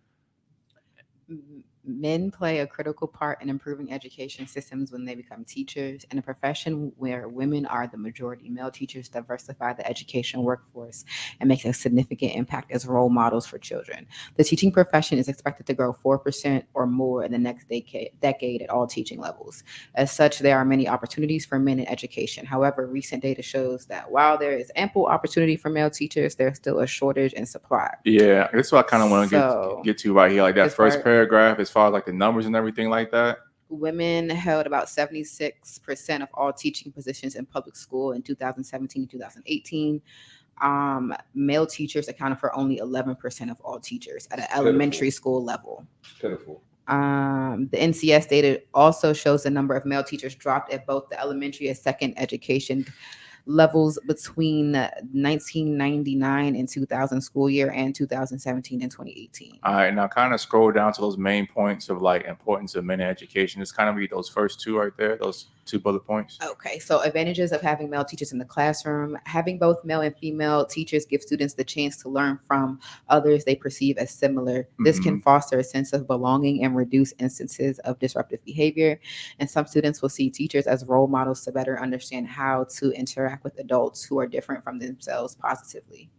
Men play a critical part in improving education systems when they become teachers. In a profession where women are the majority, male teachers diversify the education workforce and make a significant impact as role models for children. The teaching profession is expected to grow 4% or more in the next decade at all teaching levels. As such, there are many opportunities for men in education. However, recent data shows that while there is ample opportunity for male teachers, there's still a shortage in supply. Yeah, that's what I kind of want to get to right here, like that first paragraph, as far as like the numbers and everything like that. Women held about 76% of all teaching positions in public school in 2017 and 2018. Male teachers accounted for only 11% of all teachers at an elementary school level. Pitiful. The NCS data also shows the number of male teachers dropped at both the elementary and second education levels between 1999 and 2000 school year and 2017 and 2018. All right, now kind of scroll down to those main points of like importance of men in education. Just kind of read those first two right there, those 2 bullet points. Okay, so advantages of having male teachers in the classroom. Having both male and female teachers give students the chance to learn from others they perceive as similar. This can foster a sense of belonging and reduce instances of disruptive behavior. And some students will see teachers as role models to better understand how to interact with adults who are different from themselves positively.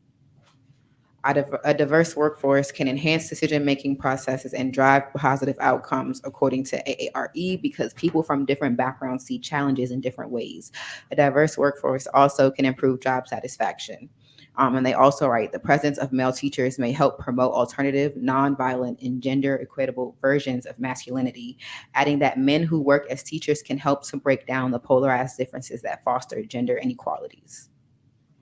A diverse workforce can enhance decision-making processes and drive positive outcomes, according to AARE, because people from different backgrounds see challenges in different ways. A diverse workforce also can improve job satisfaction. And they also write, the presence of male teachers may help promote alternative, nonviolent, and gender-equitable versions of masculinity, adding that men who work as teachers can help to break down the polarized differences that foster gender inequalities.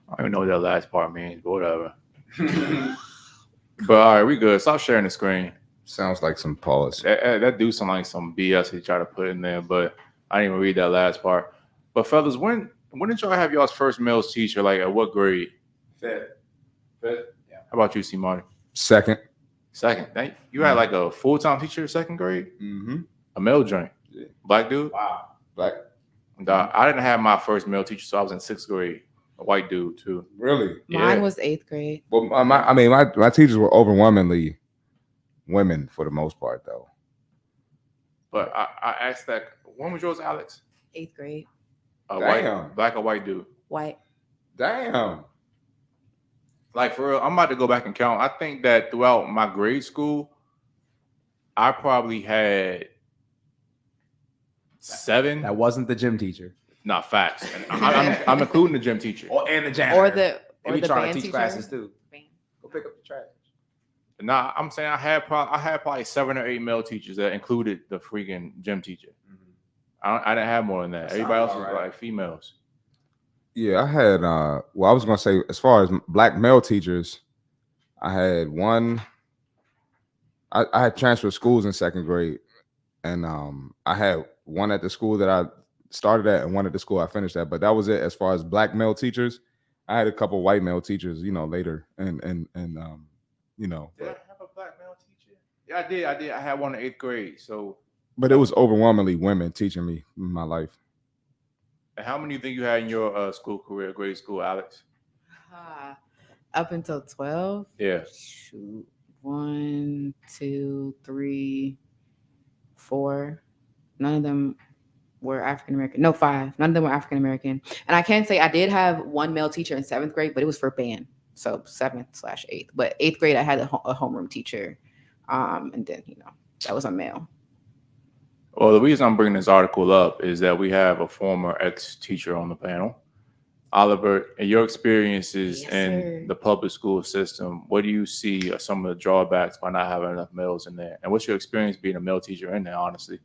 I don't even know what that last part means, but whatever. But all right, we good. Stop sharing the screen. Sounds like some policy. That do sound like some BS they try to put in there, but I didn't even read that last part. But fellas, when did y'all have y'all's first male teacher? Like at what grade? Fifth. Yeah. How about you, Cmarty? Second. You had like a full-time teacher second grade? Mm-hmm. A male joint? Yeah. Black dude? Wow. Black. I didn't have my first male teacher, so I was in 6th grade. A white dude too. Really? Mine was 8th grade. Well, my teachers were overwhelmingly women for the most part, though. But I asked that. When was yours, Alex? 8th grade. Black or white dude? White. Damn. Like for real, I'm about to go back and count. I think that throughout my grade school, I probably had 7. That wasn't the gym teacher. Not facts. I'm including the gym teacher. And the janitor. Or we the trying band to teach teacher. classes too. Go pick up the trash. Nah, I'm saying I had probably 7 or 8 male teachers that included the freaking gym teacher. I didn't have more than that. Everybody else was like females. Yeah, I had. I was gonna say, as far as black male teachers, I had one. I had transferred schools in 2nd grade, and I had one at the school that I started at and one at the school I finished at. But that was it as far as black male teachers. I had a couple white male teachers, later, and Did I have a black male teacher? Yeah, I did. I had one in 8th grade. So, but it was overwhelmingly women teaching me in my life. And how many do you think you had in your school career, grade school, Alex? Up until 12? Yeah. Shoot. 1, 2, 3, 4. None of them were African American. No, 5. None of them were African American. And I can say I did have one male teacher in 7th grade, but it was for band. So 7th/8th. But 8th grade, I had a homeroom teacher. And then, that was a male. Well, the reason I'm bringing this article up is that we have a former ex-teacher on the panel. Oliver, in your experiences in the public school system, what do you see are some of the drawbacks by not having enough males in there? And what's your experience being a male teacher in there, honestly?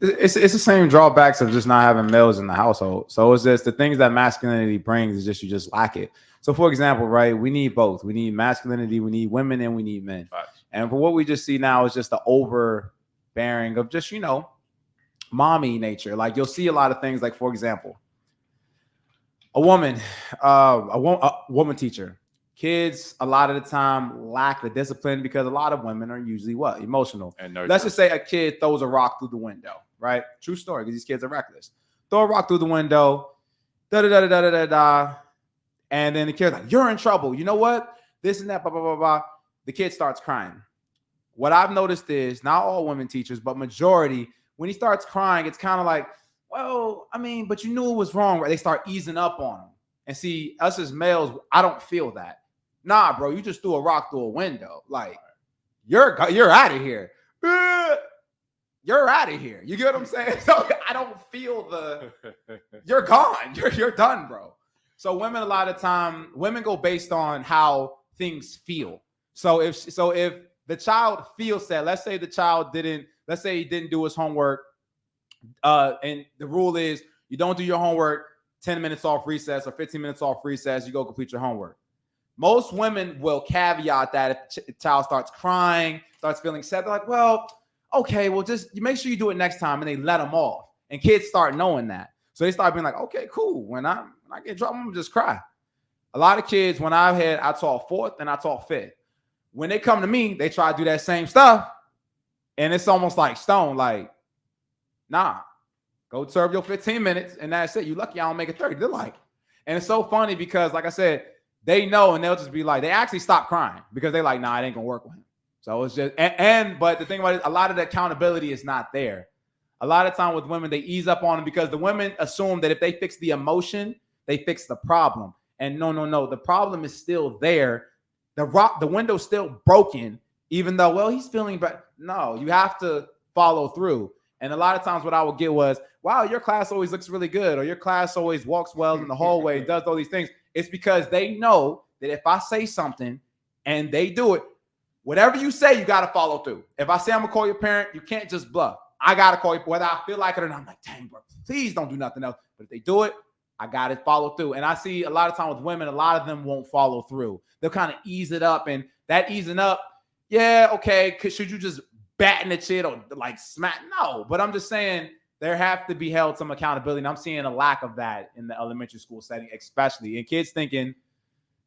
It's the same drawbacks of just not having males in the household. So it's just the things that masculinity brings is just you just lack it. So for example, right, we need both. We need masculinity, we need women, and we need men. Right. And for what we just see now is just the overbearing of just, mommy nature. Like you'll see a lot of things like, for example, a woman teacher. Kids a lot of the time lack the discipline because a lot of women are usually what? Emotional. And let's just say a kid throws a rock through the window, right? True story, because these kids are reckless. Throw a rock through the window, and then the kid's like, you're in trouble. You know what? This and that, blah, blah, blah, blah. The kid starts crying. What I've noticed is, not all women teachers, but majority, when he starts crying, it's kind of like, well, I mean, but you knew it was wrong, right? They start easing up on him. And see, us as males, I don't feel that. Nah, bro, you just threw a rock through a window. Like, you're out of here. You're out of here. You get what I'm saying? So I don't feel you're gone. You're done, bro. So women, a lot of time, women go based on how things feel. So if the child feels that, let's say he didn't do his homework, and the rule is you don't do your homework 10 minutes off recess or 15 minutes off recess, you go complete your homework. Most women will caveat that if the child starts crying, starts feeling sad, they're like, well, okay, well, just you make sure you do it next time, and they let them off. And kids start knowing that. So they start being like, okay, cool. When I get in trouble, I'm gonna just cry. A lot of kids, when I taught 4th and I taught 5th. When they come to me, they try to do that same stuff. And it's almost like stone, like, nah, go serve your 15 minutes, and that's it. You lucky I don't make it 30. They're like, and it's so funny because, like I said, they know, and they'll just be like, they actually stop crying because they're like, nah, it ain't gonna work with him. So it's just, but the thing about it, a lot of the accountability is not there. A lot of time with women, they ease up on them because the women assume that if they fix the emotion, they fix the problem. And no, the problem is still there. The window's still broken, even though, well, he's feeling bad. No, you have to follow through. And a lot of times what I would get was, wow, your class always looks really good, or your class always walks well in the hallway, does all these things. It's because they know that if I say something and they do it, whatever you say, you got to follow through. If I say I'm going to call your parent, you can't just bluff. I got to call you, whether I feel like it or not. I'm like, dang, bro, please don't do nothing else. But if they do it, I got to follow through. And I see a lot of time with women, a lot of them won't follow through. They'll kind of ease it up. And that easing up, yeah, okay, should you just batten the shit or like smack? No, but I'm just saying there have to be held some accountability. And I'm seeing a lack of that in the elementary school setting, especially. And kids thinking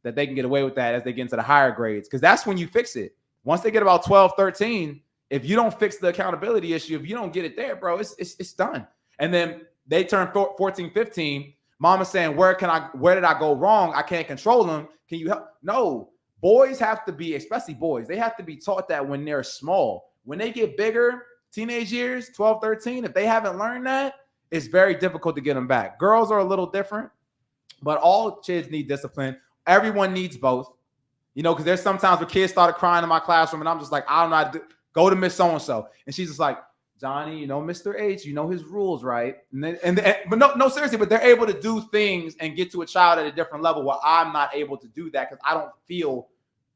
that they can get away with that as they get into the higher grades, because that's when you fix it. Once they get about 12, 13, if you don't fix the accountability issue, if you don't get it there, bro, it's done. And then they turn 14, 15. Mama's saying, where did I go wrong? I can't control them. Can you help? No, boys have to be, especially boys, they have to be taught that when they're small. When they get bigger, teenage years, 12, 13, if they haven't learned that, it's very difficult to get them back. Girls are a little different, but all kids need discipline. Everyone needs both. Because there's sometimes where kids started crying in my classroom, and I'm just like, I don't know how to go to Miss So-and-so. And she's just like, Johnny, Mr. H, his rules, right? But no, seriously, but they're able to do things and get to a child at a different level where I'm not able to do that because I don't feel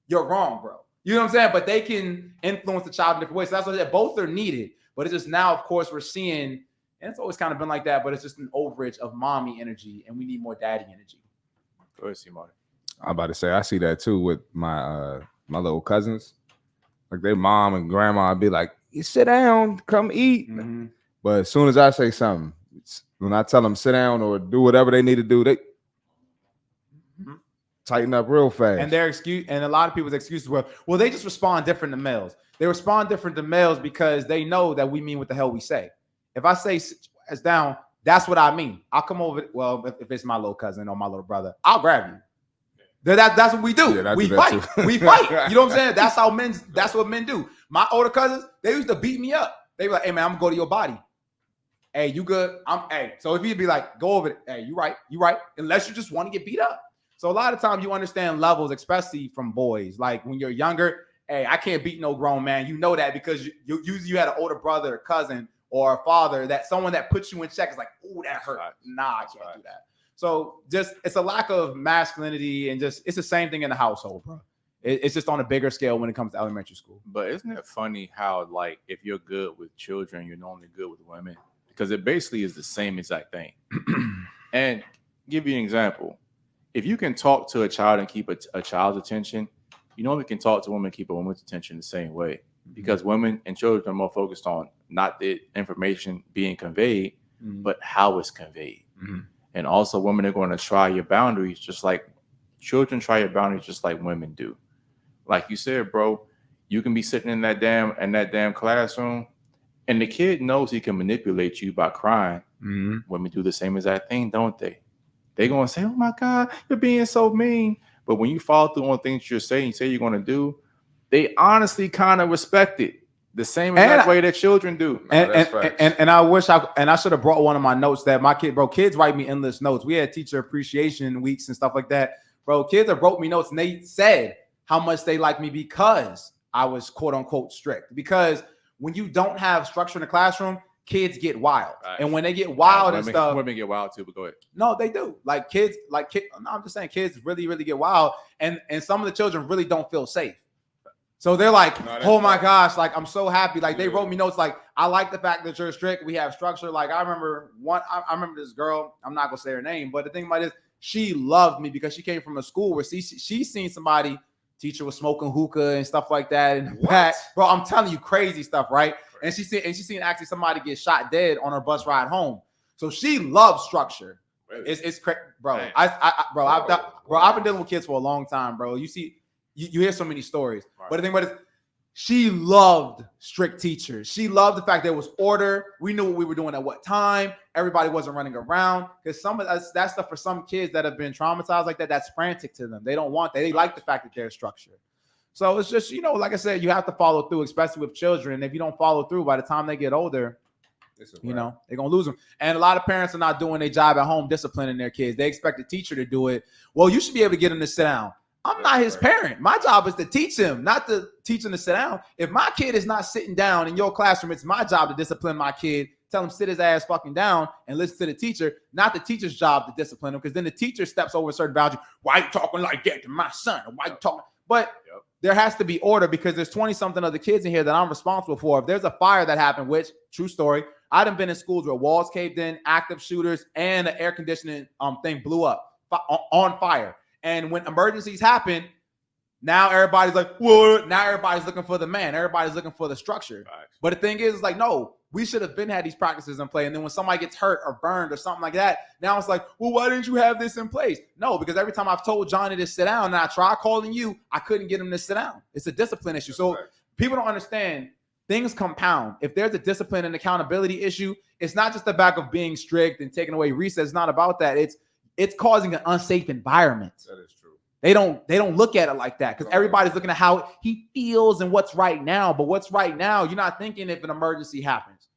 you're wrong, bro. You know what I'm saying? But they can influence the child in different ways. So that's what I said. Both are needed. But it's just now, of course, we're seeing, and it's always kind of been like that, but it's just an overage of mommy energy, and we need more daddy energy. Go ahead, Cmarty. I'm about to say, I see that too with my little cousins. Like their mom and grandma be like, you sit down, come eat. Mm-hmm. But as soon as I say something, when I tell them sit down or do whatever they need to do, they tighten up real fast. And their excuse, and a lot of people's excuses were, well, they just respond different to males. They respond different to males because they know that we mean what the hell we say. If I say sit down, that's what I mean. I'll come over. Well, if it's my little cousin or my little brother, I'll grab you. That's what we do. Yeah, I we do that fight. too. We fight. You know what I'm saying? That's what men do. My older cousins, they used to beat me up. They were like, hey man, I'm gonna go to your body. Hey, you good? So if you'd be like, go over it, hey, you right, unless you just want to get beat up. So a lot of times you understand levels, especially from boys. Like when you're younger, hey, I can't beat no grown man. You know that because you had an older brother or cousin or a father, that someone that puts you in check is like, oh, that hurt. Right. Nah, I can't do that. So just it's a lack of masculinity, and just it's the same thing in the household, bro. It's just on a bigger scale when it comes to elementary school. But isn't it funny how, like, if you're good with children, you're normally good with women? Because it basically is the same exact thing. And give you an example. If you can talk to a child and keep a child's attention, you normally can talk to women and keep a woman's attention the same way. Because women and children are more focused on not the information being conveyed, but how it's conveyed. And also women are going to try your boundaries just like children try your boundaries just like women do. Like you said, bro, you can be sitting in that damn classroom and the kid knows he can manipulate you by crying. Women do the same exact thing, don't they? They're going to say, oh my God, you're being so mean. But when you follow through on things you say you're going to do, they honestly kind of respect it. The same exact way that children do. And I wish I should have brought one of my notes that my kids write me endless notes. We had teacher appreciation weeks and stuff like that. Bro, kids have wrote me notes and they said how much they like me because I was quote unquote strict. Because when you don't have structure in the classroom, kids get wild. Right. And when they get wild and stuff. Women get wild too, but go ahead. No, they do. I'm just saying kids really, really get wild. And some of the children really don't feel safe. So they're like, oh my gosh, like I'm so happy. Like they wrote me notes like, I like the fact that you're strict. We have structure. Like I remember this girl, I'm not gonna say her name, but the thing about it is she loved me because she came from a school where she's seen somebody, teacher was smoking hookah and stuff like that. And bro, I'm telling you, crazy stuff, right? And she seen actually somebody get shot dead on her bus ride home. So she loves structure. It's crazy, bro. I've been dealing with kids for a long time, bro. You hear so many stories, but the thing about it is she loved strict teachers. She loved the fact there was order. We knew what we were doing at what time. Everybody wasn't running around because some of that stuff for some kids that have been traumatized like that, that's frantic to them. They don't want that. They like the fact that there's structure. So it's just, like I said, you have to follow through, especially with children. If you don't follow through, by the time they get older, they're going to lose them. And a lot of parents are not doing their job at home disciplining their kids. They expect the teacher to do it. Well, you should be able to get them to sit down. I'm not his parent. My job is to teach him, not to teach him to sit down. If my kid is not sitting down in your classroom, it's my job to discipline my kid, tell him sit his ass fucking down and listen to the teacher, not the teacher's job to discipline him, because then the teacher steps over a certain boundary. Why are you talking like that to my son? Why are you talking? But there has to be order because there's 20-something other kids in here that I'm responsible for. If there's a fire that happened, which, true story, I done been in schools where walls caved in, active shooters, and the air conditioning thing blew up on fire. And when emergencies happen, now everybody's like, what? Now everybody's looking for the man. Everybody's looking for the structure. Right. But the thing is, like, no, we should have had these practices in play. And then when somebody gets hurt or burned or something like that, now it's like, well, why didn't you have this in place? No, because every time I've told Johnny to sit down and I try calling you, I couldn't get him to sit down. It's a discipline issue. So people don't understand. Things compound. If there's a discipline and accountability issue, it's not just the back of being strict and taking away recess. It's not about that. It's causing an unsafe environment. That is true. They don't look at it like that because everybody's looking at how he feels and what's right now. But what's right now, you're not thinking if an emergency happens.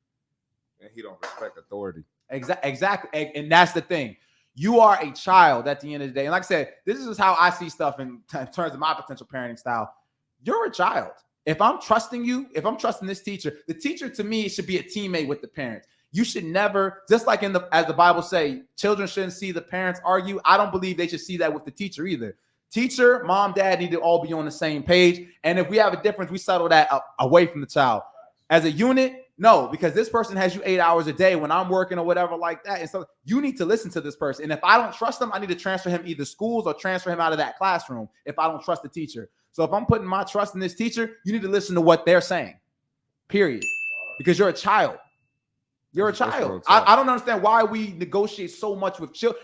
And he don't respect authority. Exactly. And that's the thing. You are a child at the end of the day. And like I said, this is just how I see stuff in terms of my potential parenting style. You're a child. If I'm trusting you, if I'm trusting this teacher, the teacher to me should be a teammate with the parents. You should never, just like as the Bible say, children shouldn't see the parents argue. I don't believe they should see that with the teacher either. Teacher, mom, dad need to all be on the same page. And if we have a difference, we settle that away from the child. As a unit, no, because this person has you 8 hours a day when I'm working or whatever like that. And so you need to listen to this person. And if I don't trust them, I need to transfer him either schools or transfer him out of that classroom if I don't trust the teacher. So if I'm putting my trust in this teacher, you need to listen to what they're saying, period. Because you're a child. You're a child. I don't understand why we negotiate so much with children.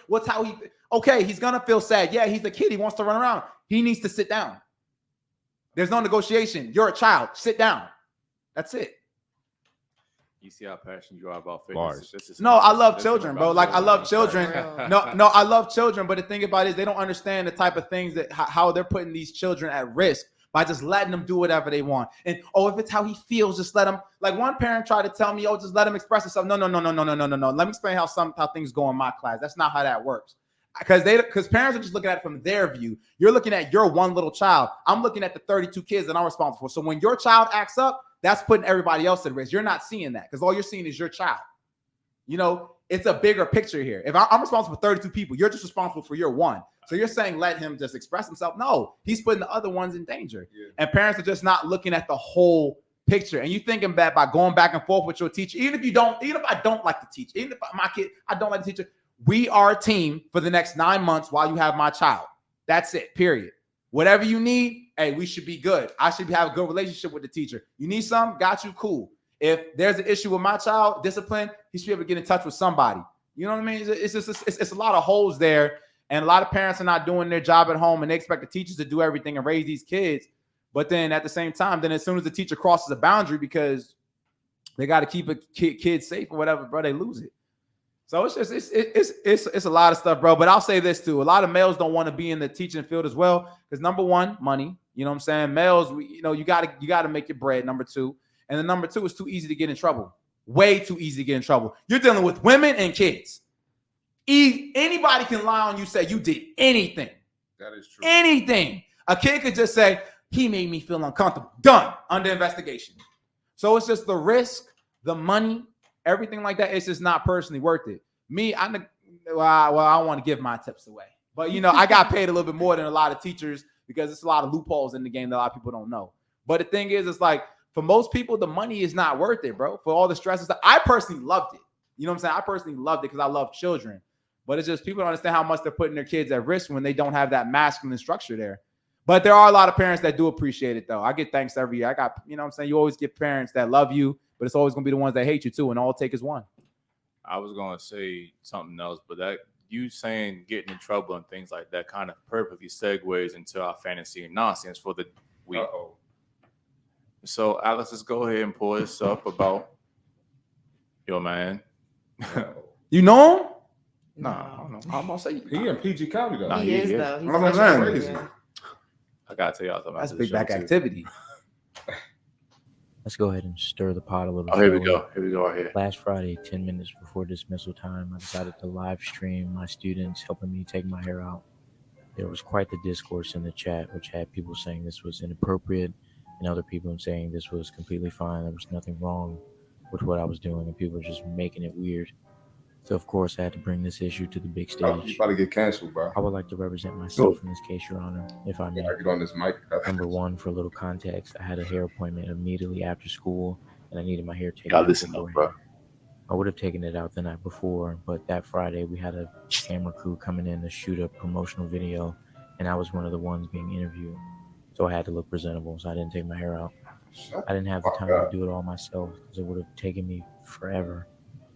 Okay, he's going to feel sad. Yeah, he's a kid. He wants to run around. He needs to sit down. There's no negotiation. You're a child. Sit down. That's it. You see how passionate you are about Bars. fitness. This is No, I love this is children, about bro. Like I love children. Real. No, I love children. But the thing about it is they don't understand the type of things that how they're putting these children at risk by just letting them do whatever they want. And if it's how he feels, just let him. Like one parent tried to tell me, just let him express himself. No. Let me explain how things go in my class. That's not how that works. Because parents are just looking at it from their view. You're looking at your one little child. I'm looking at the 32 kids that I'm responsible for. So when your child acts up, that's putting everybody else at risk. You're not seeing that because all you're seeing is your child. It's a bigger picture here. If I'm responsible for 32 people, you're just responsible for your one. So you're saying let him just express himself. No, he's putting the other ones in danger. Yeah. And parents are just not looking at the whole picture. And you thinking that by going back and forth with your teacher, even if I don't like the teacher, even if my kid, I don't like the teacher, we are a team for the next 9 months while you have my child. That's it, period. Whatever you need, hey, we should be good. I should have a good relationship with the teacher. You need something? Got you, cool. If there's an issue with my child, discipline, he should be able to get in touch with somebody. You know what I mean? It's just it's a lot of holes there. And a lot of parents are not doing their job at home and they expect the teachers to do everything and raise these kids. But then at the same time, then as soon as the teacher crosses a boundary because they got to keep a kid safe or whatever, bro, they lose it. So it's a lot of stuff, bro. But I'll say this too. A lot of males don't want to be in the teaching field as well. Because number one, money. You know what I'm saying? Males, you gotta make your bread, number two. And then number two is too easy to get in trouble. Way too easy to get in trouble. You're dealing with women and kids. Anybody can lie on you, say you did anything. That is true. Anything. A kid could just say, he made me feel uncomfortable. Done. Under investigation. So it's just the risk, the money, everything like that. It's just not personally worth it. Me, I don't want to give my tips away. But, I got paid a little bit more than a lot of teachers because there's a lot of loopholes in the game that a lot of people don't know. But the thing is, it's like, for most people, the money is not worth it, bro. For all the stress and stuff. I personally loved it. You know what I'm saying? I personally loved it because I love children. But it's just people don't understand how much they're putting their kids at risk when they don't have that masculine structure there. But there are a lot of parents that do appreciate it, though. I get thanks every year. I got, what I'm saying? You always get parents that love you, but it's always going to be the ones that hate you, too. And all it takes is one. I was going to say something else, but that you saying getting in trouble and things like that kind of perfectly segues into our fantasy and nonsense for the week. Uh-oh. So, Alex, let's go ahead and pull this up about your man. You know him? Nah, I don't know. I'm going to say he in PG County, though. He is, though. He's crazy. I got to tell y'all something. That's big back activity. Let's go ahead and stir the pot a little. Oh, here we go. Here we go right here. Last Friday, 10 minutes before dismissal time, I decided to live stream my students helping me take my hair out. There was quite the discourse in the chat, which had people saying this was inappropriate and other people saying this was completely fine. There was nothing wrong with what I was doing, and people were just making it weird. So, of course, I had to bring this issue to the big stage. Oh, you about to get canceled, bro. I would like to represent myself in this case, Your Honor, if I may. I get on this mic. Number one, for a little context, I had a hair appointment immediately after school, and I needed my hair taken out beforehand. I would have taken it out the night before, but that Friday we had a camera crew coming in to shoot a promotional video, and I was one of the ones being interviewed. So I had to look presentable, so I didn't take my hair out. I didn't have the time to do it all myself because it would have taken me forever.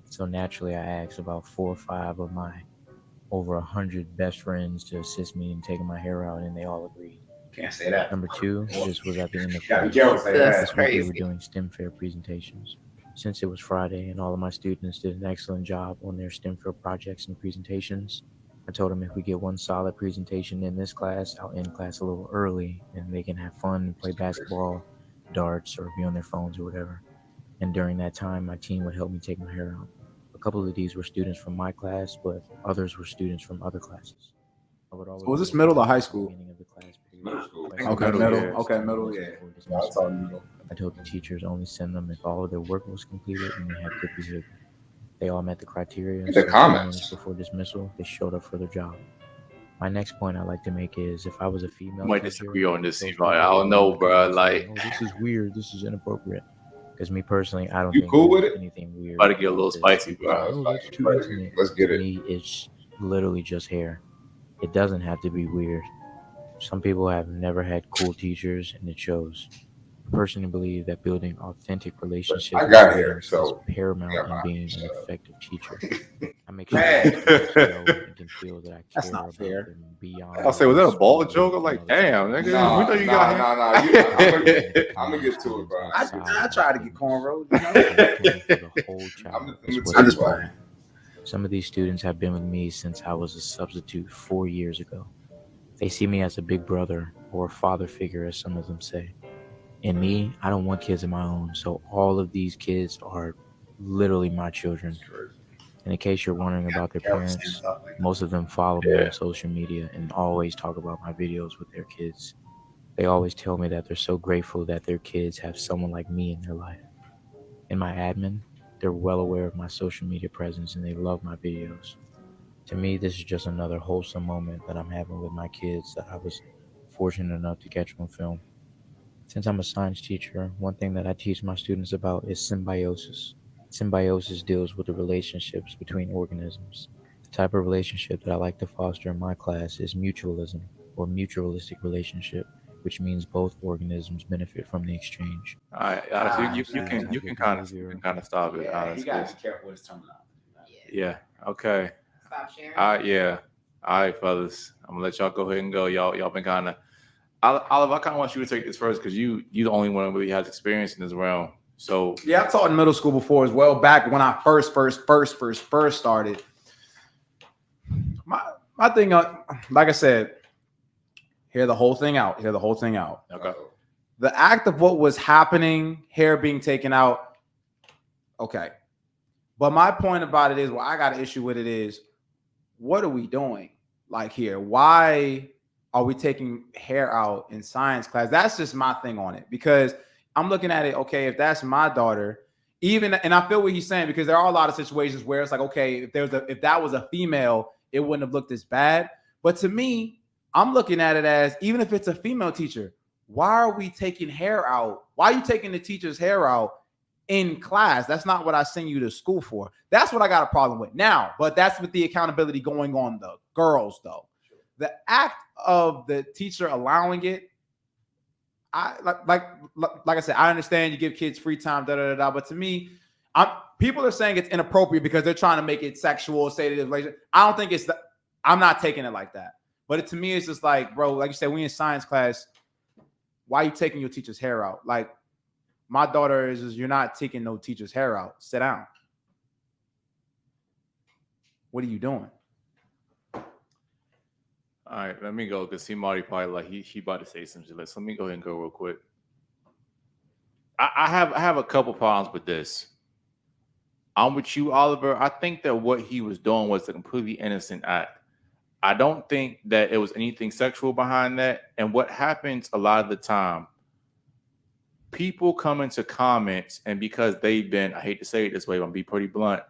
So naturally, I asked about 4 or 5 of my over 100 best friends to assist me in taking my hair out, and they all agreed. Can't say that. Number 2, this was at the end of class. This week we were doing STEM fair presentations. Since it was Friday and all of my students did an excellent job on their STEM fair projects and presentations, I told them if we get one solid presentation in this class, I'll end class a little early and they can have fun and play basketball, darts, or be on their phones or whatever. And during that time, my team would help me take my hair out. A couple of these were students from my class, but others were students from other classes. I would always was this middle or high school? Middle school. Okay, middle, yeah. I told the teachers only send them if all of their work was completed and they had good behavior. They all met the criteria. The comments minutes before dismissal, they showed up for their job. My next point I'd like to make is if I was a female, I might disagree on this, I don't know, bro. Like, this is weird. This is inappropriate. Because me personally, I don't think cool with anything weird. About to get a little spicy, bro. That's too intimate. Let's get it. To me, it's literally just hair. It doesn't have to be weird. Some people have never had cool teachers, and it shows. I personally believe that building authentic relationships I with got here, students so is paramount never in mind. being an Shut up. effective teacher. I make sure Man. that students know and can feel that I That's care not about fair. them beyond. I'll say, was that a just ball what we joke? learn I'm from like, other damn, schools. nigga. We know you got I'm gonna get to it, bro. I try to get cornrows. You know? Plan for the whole child is what's I'm just important. Some of these students have been with me since I was a substitute 4 years ago. They see me as a big brother or a father figure, as some of them say. And me, I don't want kids of my own, so all of these kids are literally my children. And in case you're wondering about their parents, most of them follow me on social media and always talk about my videos with their kids. They always tell me that they're so grateful that their kids have someone like me in their life. In my admin, they're well aware of my social media presence and they love my videos. To me, this is just another wholesome moment that I'm having with my kids that I was fortunate enough to catch on film. Since I'm a science teacher, one thing that I teach my students about is symbiosis. Symbiosis deals with the relationships between organisms. The type of relationship that I like to foster in my class is mutualism, or mutualistic relationship, which means both organisms benefit from the exchange. All right, honestly, you can kind of stop it. Yeah, you Honestly, gotta be careful with his terminology. yeah. Okay. Stop sharing. Yeah. All right, fellas. I'm gonna let y'all go ahead and go. Y'all been kind of. Olive, I kind of want you to take this first because you the only one who really has experience in this realm. So Yeah, I taught in middle school before as well. Back when I first started. My thing, like I said, hear the whole thing out. okay. The act of what was happening, hair being taken out. Okay, but my point about it is, what I got an issue with it is, what are we doing? Like here, why are we taking hair out in science class? That's just my thing on it, because I'm looking at it, okay, if that's my daughter, and I feel what he's saying, because there are a lot of situations where it's like, okay, if that was a female, it wouldn't have looked as bad. But to me, I'm looking at it as, even if it's a female teacher, why are we taking hair out? Why are you taking the teacher's hair out in class? That's not what I send you to school for. That's what I got a problem with now. But that's with the accountability going on the girls, though. The act of the teacher allowing it, like I said, I understand you give kids free time, but to me, people are saying it's inappropriate because they're trying to make it sexual, say that I don't think it's I'm not taking it like that. But to me, it's just like, bro, like you said, we in science class, why are you taking your teacher's hair out? Like, my daughter is you're not taking no teacher's hair out. Sit down. What are you doing? All right, let me go because Cmarty probably like she about to say something. Let me go ahead and go real quick. I have a couple problems with this. I'm with you, Oliver. I think that what he was doing was a completely innocent act. I don't think that it was anything sexual behind that. And what happens a lot of the time, people come into comments, and because they've been, I hate to say it this way, but I'm be pretty blunt,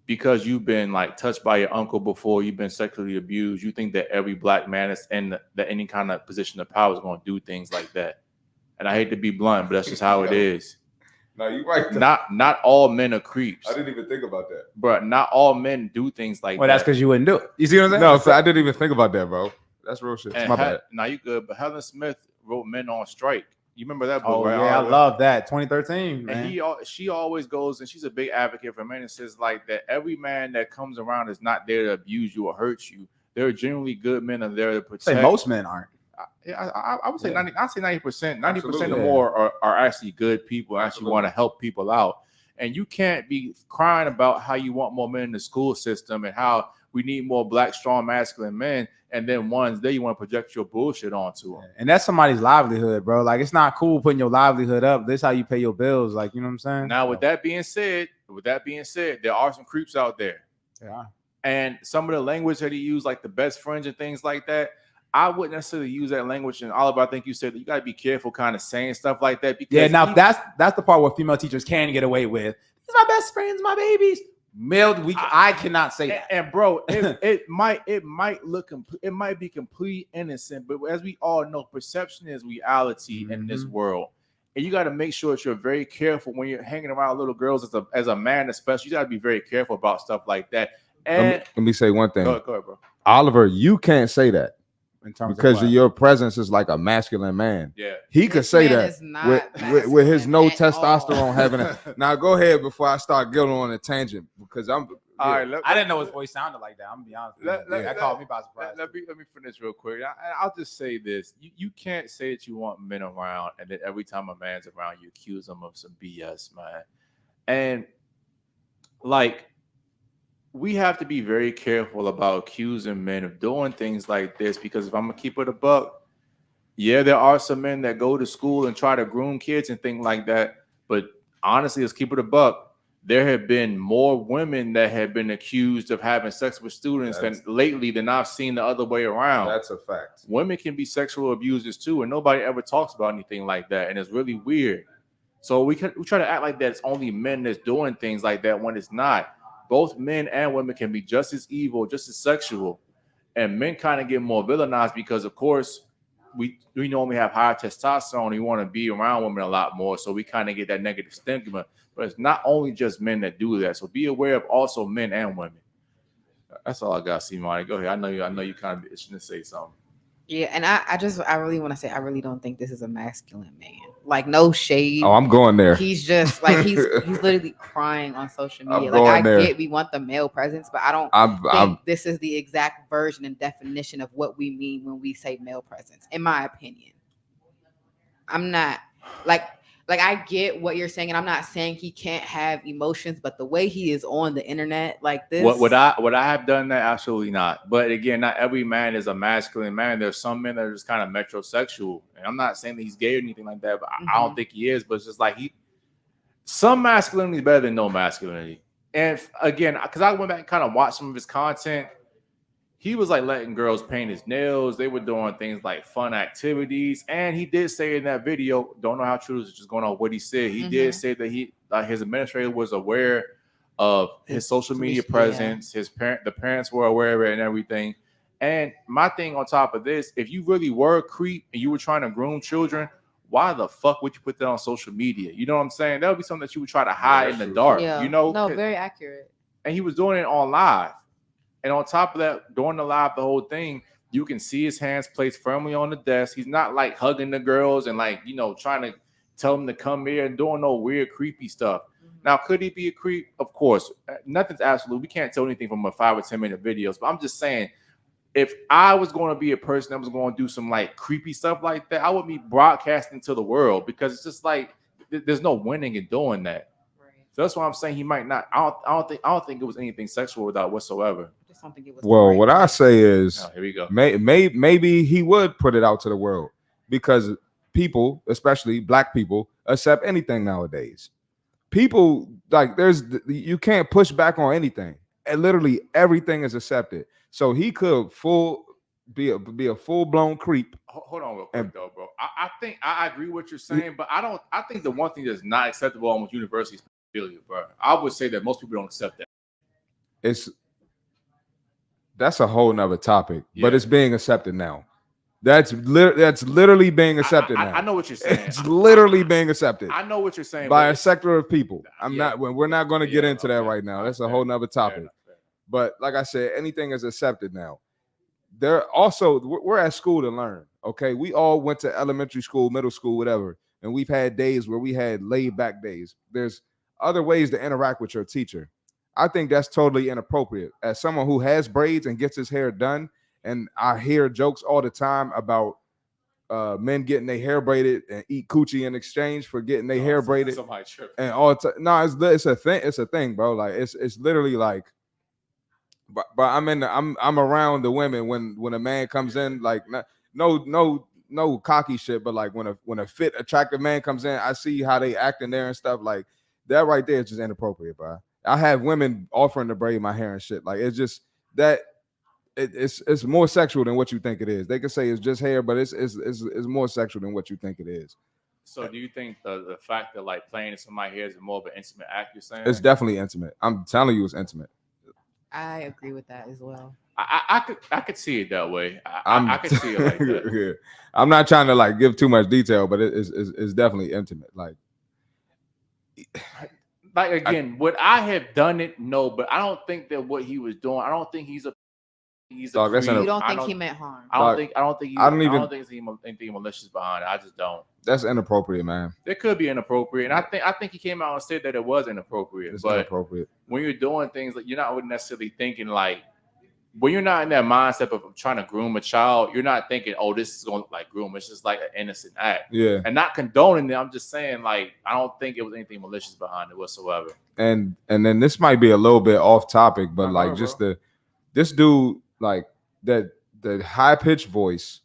because you've been like touched by your uncle before, you've been sexually abused, you think that every black man is in any kind of position of power is going to do things like that. And I hate to be blunt, but that's just how it is. No, you're right. Not all men are creeps. I didn't even think about that. But not all men do things like that. Well, that's because you wouldn't do it. You see what I'm saying? No, so I didn't even think about that, bro. That's real shit. It's my bad. Now you good, but Helen Smith wrote Men on Strike. You remember that book, Oh, right? yeah, I love that. 2013, man. And she always goes, and she's a big advocate for men, and says like that every man that comes around is not there to abuse you or hurt you. They're generally good men and there to protect. Say most men aren't. I would say 90. I say 90%. 90% Absolutely. or more are actually good people. Actually want to help people out. And you can't be crying about how you want more men in the school system and how we need more black, strong, masculine men. And then one day you want to project your bullshit onto them. And that's somebody's livelihood, bro. Like, it's not cool putting your livelihood up. This is how you pay your bills. Like, you know what I'm saying? Now, with that being said, there are some creeps out there. Yeah. And some of the language that he used, like the best friends and things like that, I wouldn't necessarily use that language. And Oliver, I think you said that you got to be careful kind of saying stuff like that. Because Yeah, now that's the part where female teachers can get away with. These are my best friends, my babies. Male, I cannot say that. And bro, it might be complete innocent, but as we all know, perception is reality in this world. And you got to make sure that you're very careful when you're hanging around little girls as a man, especially. You got to be very careful about stuff like that. And let me say one thing. go ahead, bro. Oliver, you can't say that. in terms because of your presence is like a masculine man. Yeah. He could This say man that is not with his no masculine at testosterone all. having it. Now go ahead before I start going on a tangent because I'm. All right, I didn't know his voice sounded like that. I'm gonna be honest with you. That caught me by surprise. Let me finish real quick. I'll just say this: you can't say that you want men around, and then every time a man's around, you accuse him of some BS, man. And like, we have to be very careful about accusing men of doing things like this because if I'm gonna keep it a buck, yeah, there are some men that go to school and try to groom kids and things like that. But honestly, let's keep it a buck. There have been more women that have been accused of having sex with students than I've seen the other way around. That's a fact. Women can be sexual abusers too, and nobody ever talks about anything like that, and it's really weird. So we try to act like that it's only men that's doing things like that when it's not. Both men and women can be just as evil, just as sexual, and men kind of get more villainized because, of course, we normally have higher testosterone. We want to be around women a lot more, so we kind of get that negative stigma. But it's not only just men that do that. So be aware of also men and women. That's all I got, Cmarty. Go ahead. I know you kind of itching to say something. Yeah, and I really want to say I really don't think this is a masculine man. Like no shade. Oh, I'm going there. He's just like he's literally crying on social media. I'm Like going there. get we want the male presence, but I don't think this is the exact version and definition of what we mean when we say male presence, in my opinion. I'm not like I get what you're saying, and I'm not saying he can't have emotions, but the way he is on the internet, like this. Would I have done that? Absolutely not. But again, not every man is a masculine man. There's some men that are just kind of metrosexual, and I'm not saying that he's gay or anything like that. But I don't think he is. But it's just like some masculinity is better than no masculinity. And again, because I went back and kind of watched some of his content. He was like letting girls paint his nails. They were doing things like fun activities. And he did say in that video, don't know how true this is, just going on what he said. He did say that his administrator was aware of his social media presence. The parents were aware of it and everything. And my thing on top of this, if you really were a creep and you were trying to groom children, why the fuck would you put that on social media? You know what I'm saying? That would be something that you would try to hide in the dark. Yeah. You know? No, very accurate. And he was doing it on live. And on top of that, during the live, the whole thing, you can see his hands placed firmly on the desk. He's not like hugging the girls and like, trying to tell them to come here and doing no weird, creepy stuff. Now, could he be a creep? Of course. Nothing's absolute. We can't tell anything from a 5 or 10 minute videos. But I'm just saying, if I was going to be a person that was going to do some like creepy stuff like that, I would be broadcasting to the world because it's just like there's no winning in doing that. So that's why I'm saying he might not. I don't think it was anything sexual with that whatsoever. I just don't think it was. Well, what I say is, here we go. Maybe he would put it out to the world because people, especially black people, accept anything nowadays. People like you can't push back on anything, and literally everything is accepted. So he could be a full blown creep. Hold on real quick though, bro. I think I agree with what you're saying, but I think the one thing that's not acceptable almost universally is pedophilia, bro. I would say that most people don't accept that. That's a whole nother topic, but it's being accepted now. That's literally being accepted now. I know what you're saying. It's literally being accepted. I know what you're saying by a sector of people. We're not going to get into that right now. That's a whole nother topic. But like I said, anything is accepted now. We're at school to learn. Okay, we all went to elementary school, middle school, whatever, and we've had days where we had laid back days. There's other ways to interact with your teacher. I think that's totally inappropriate. As someone who has braids and gets his hair done, and I hear jokes all the time about men getting their hair braided and eat coochie in exchange for getting their hair braided. And all no, it's a thing. It's a thing, bro. Like it's literally like. But I'm around the women when a man comes in, like no cocky shit, but like when a fit attractive man comes in, I see how they acting there and stuff. Like that right there is just inappropriate, bro. I have women offering to braid my hair and shit. Like it's just that it's more sexual than what you think it is. They can say it's just hair, but it's more sexual than what you think it is. So do you think the fact that like playing in somebody's hair is more of an intimate act? You're saying it's definitely intimate. I'm telling you, it's intimate. I agree with that as well. I could see it that way. I could see it like that. Yeah. I'm not trying to like give too much detail, but it's definitely intimate. Like again, would I have done it? No, but I don't think that what he was doing. I don't think he's a he's Dog, that's You don't think he meant harm? I don't think it's anything malicious behind it. I just don't. That's inappropriate, man. It could be inappropriate, and I think he came out and said that it was inappropriate. It's but inappropriate. When you're doing things like you're not necessarily thinking like when you're not in that mindset of trying to groom a child, you're not thinking, oh, this is going to like groom. It's just like an innocent act. Yeah. And not condoning it. I'm just saying, like, I don't think it was anything malicious behind it whatsoever. And then this might be a little bit off topic, but like just this dude, like the high pitched voice.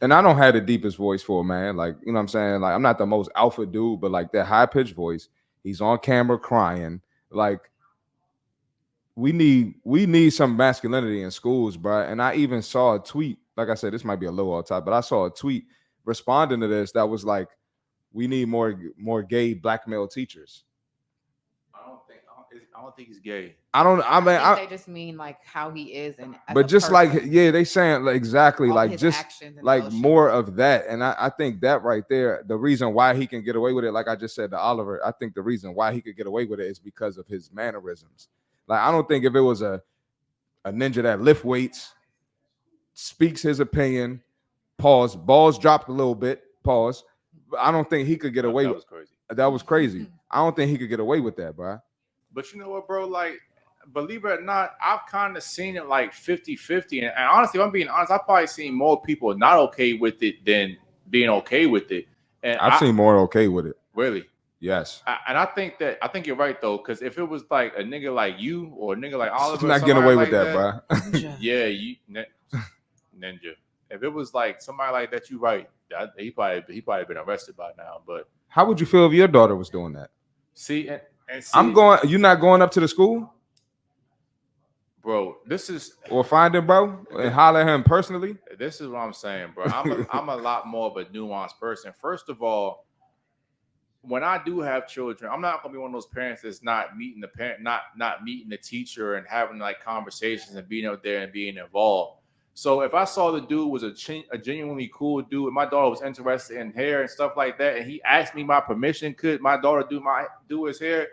And I don't have the deepest voice for a man. Like, you know what I'm saying? Like, I'm not the most alpha dude, but like that high pitched voice, he's on camera crying. Like, we need some masculinity in schools, bro. And I even saw a tweet. Like I said, this might be a little off top, but I saw a tweet responding to this that was like, we need more gay black male teachers. I don't think he's gay. I think they just mean like how he is, and but just like they saying like, exactly like just like emotions. More of that, and I think that right there, the reason why he can get away with it, like I just said to Oliver, I think the reason why he could get away with it is because of his mannerisms. Like I don't think if it was a ninja that lift weights, speaks his opinion, pause, balls dropped a little bit, pause. But I don't think he could get away with that was crazy. I don't think he could get away with that, bro. But you know what, bro? Like, believe it or not, I've kind of seen it like 50-50. And honestly, if I'm being honest, I've probably seen more people not okay with it than being okay with it. And I've seen more okay with it. Really? Yes. I think you're right, though, because if it was like a nigga like you or a nigga like Oliver, not getting away with that, bro. Yeah, ninja. If it was like somebody like that, you right. He probably been arrested by now. But how would you feel if your daughter was doing that? See, you're not going up to the school, bro. This is or find him, bro, and holler at him personally. This is what I'm saying, bro. I'm a lot more of a nuanced person. First of all, when I do have children, I'm not gonna be one of those parents that's not meeting the parent, not meeting the teacher and having like conversations and being out there and being involved. So if I saw the dude was a genuinely cool dude, and my daughter was interested in hair and stuff like that, and he asked me my permission, could my daughter do his hair?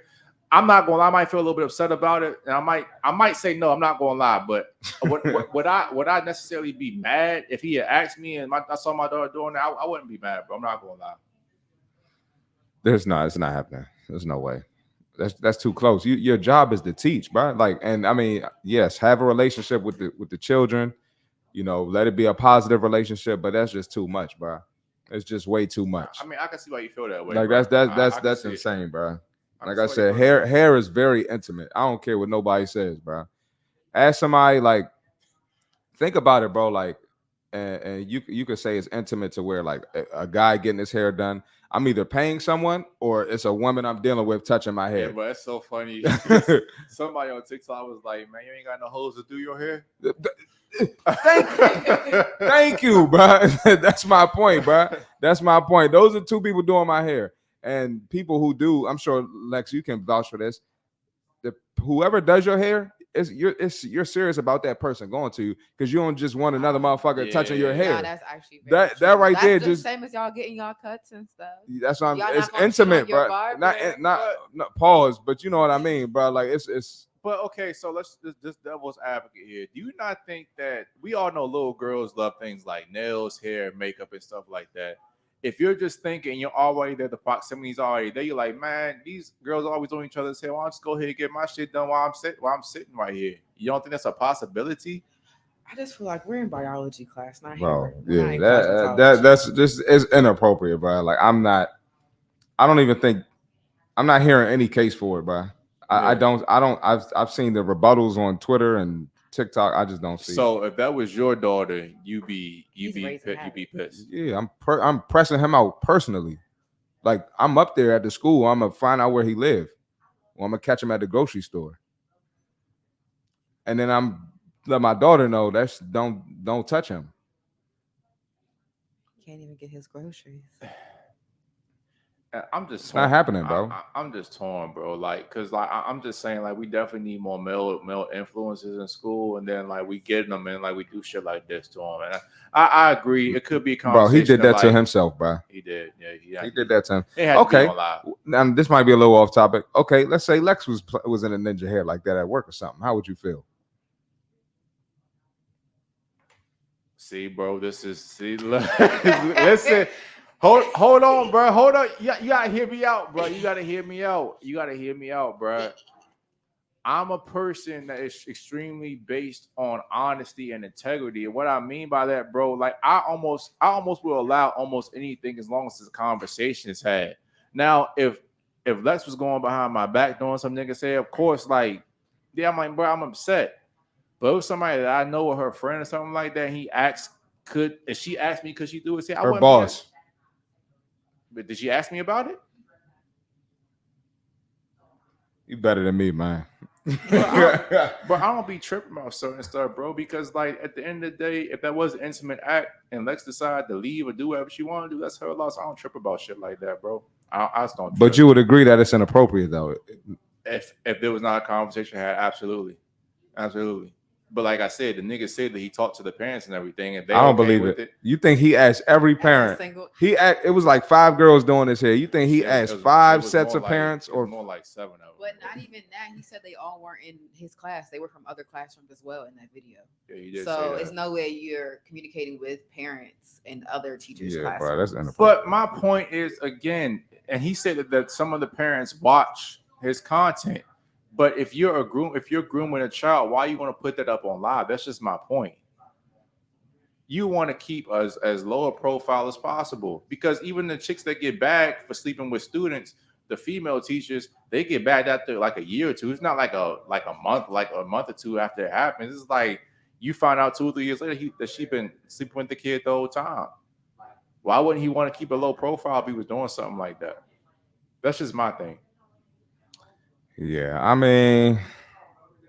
I'm not gonna lie, I might feel a little bit upset about it, and I might say no. I'm not gonna lie, but would I necessarily be mad if he had asked me and I saw my daughter doing that? I wouldn't be mad, bro. I'm not gonna lie. It's not happening. There's no way. That's too close. Your job is to teach, bro. Like, and I mean, yes, have a relationship with the children. You know, let it be a positive relationship, but that's just too much, bro. It's just way too much. I mean, I can see why you feel that way. Like bro. that's insane, bro. Like I said, hair is very intimate. I don't care what nobody says, bro. Ask somebody, like, think about it, bro. Like, and you could say it's intimate to where like a guy getting his hair done. I'm either paying someone or it's a woman I'm dealing with touching my hair. Yeah, but that's so funny. Somebody on TikTok was like, "Man, you ain't got no hoes to do your hair." Thank you, bro. That's my point, bro. That's my point. Those are two people doing my hair, and people who do. I'm sure Lex, you can vouch for this. Whoever does your hair, you're serious about that person going to you because you don't just want another motherfucker touching your hair. Yeah, that's actually very true. That right that's there the just same as y'all getting y'all cuts and stuff. That's what y'all it's intimate, bro. Not pause, but you know what I mean, bro. Like it's. But okay, so let's just devil's advocate here. Do you not think that we all know little girls love things like nails, hair, makeup, and stuff like that? If you're just thinking you're already there, the proximity's already there, you're like, man, these girls are always doing each other's hair. Why don't I just go ahead and get my shit done while I'm sitting right here? You don't think that's a possibility? I just feel like we're in biology class, not bro. Here. Yeah, that's just is inappropriate, bro. Like I'm not hearing any case for it, bro. I've seen the rebuttals on Twitter and TikTok. I just don't see. So if that was your daughter, you be pissed. Yeah, I'm pressing him out personally. Like I'm up there at the school. I'm gonna find out where he live. Or I'm gonna catch him at the grocery store. And then I'm let my daughter know that's don't touch him. Can't even get his groceries. I'm just not happening, bro. I'm just torn, bro. Like, cause like I'm just saying, like we definitely need more male influences in school, and then like we get them and like we do shit like this to them. And I agree, it could be a conversation. Bro, he did that to himself, bro. He did, yeah. He did that to him. Okay, now this might be a little off topic. Okay, let's say Lex was in a ninja hair like that at work or something. How would you feel? See, bro, this is listen. Hold on, bro. Hold on. You gotta hear me out, bro. You gotta hear me out, bro. I'm a person that is extremely based on honesty and integrity. And what I mean by that, bro, like I almost will allow almost anything as long as this conversation is had. Now, if Lex was going behind my back doing some nigga say, of course, like, yeah, I'm like, bro, I'm upset. But it was somebody that I know or her friend or something like that, he asked, if she asked me, could she do it? Say, her boss. But did she ask me about it? You better than me, man. But I don't be tripping about certain stuff, bro, because like at the end of the day, if that was an intimate act and Lex decided to leave or do whatever she want to do, that's her loss. I don't trip about shit like that, bro. I just don't trip. But you would agree that it's inappropriate, though. If there was not a conversation had, absolutely. But like I said, the nigga said that he talked to the parents and everything, and they I don't believe it. You think he asked every parent? It was like 5 girls doing this here. You think he asked 5 sets of parents, or more like 7 of them? But not even that. He said they all weren't in his class. They were from other classrooms as well in that video. Yeah, he did. So it's no way you're communicating with parents and other teachers' classrooms. Bro, that's inappropriate. But my point is, again, and he said that some of the parents watch his content. But if you're grooming a child, why are you going to put that up on live? That's just my point. You want to keep us as low a profile as possible, because even the chicks that get bagged for sleeping with students, the female teachers, they get bagged after like a year or two. It's not like a month or two after it happens. It's like you find out 2 or 3 years later that she been sleeping with the kid the whole time. Why wouldn't he want to keep a low profile if he was doing something like that? That's just my thing. Yeah, I mean,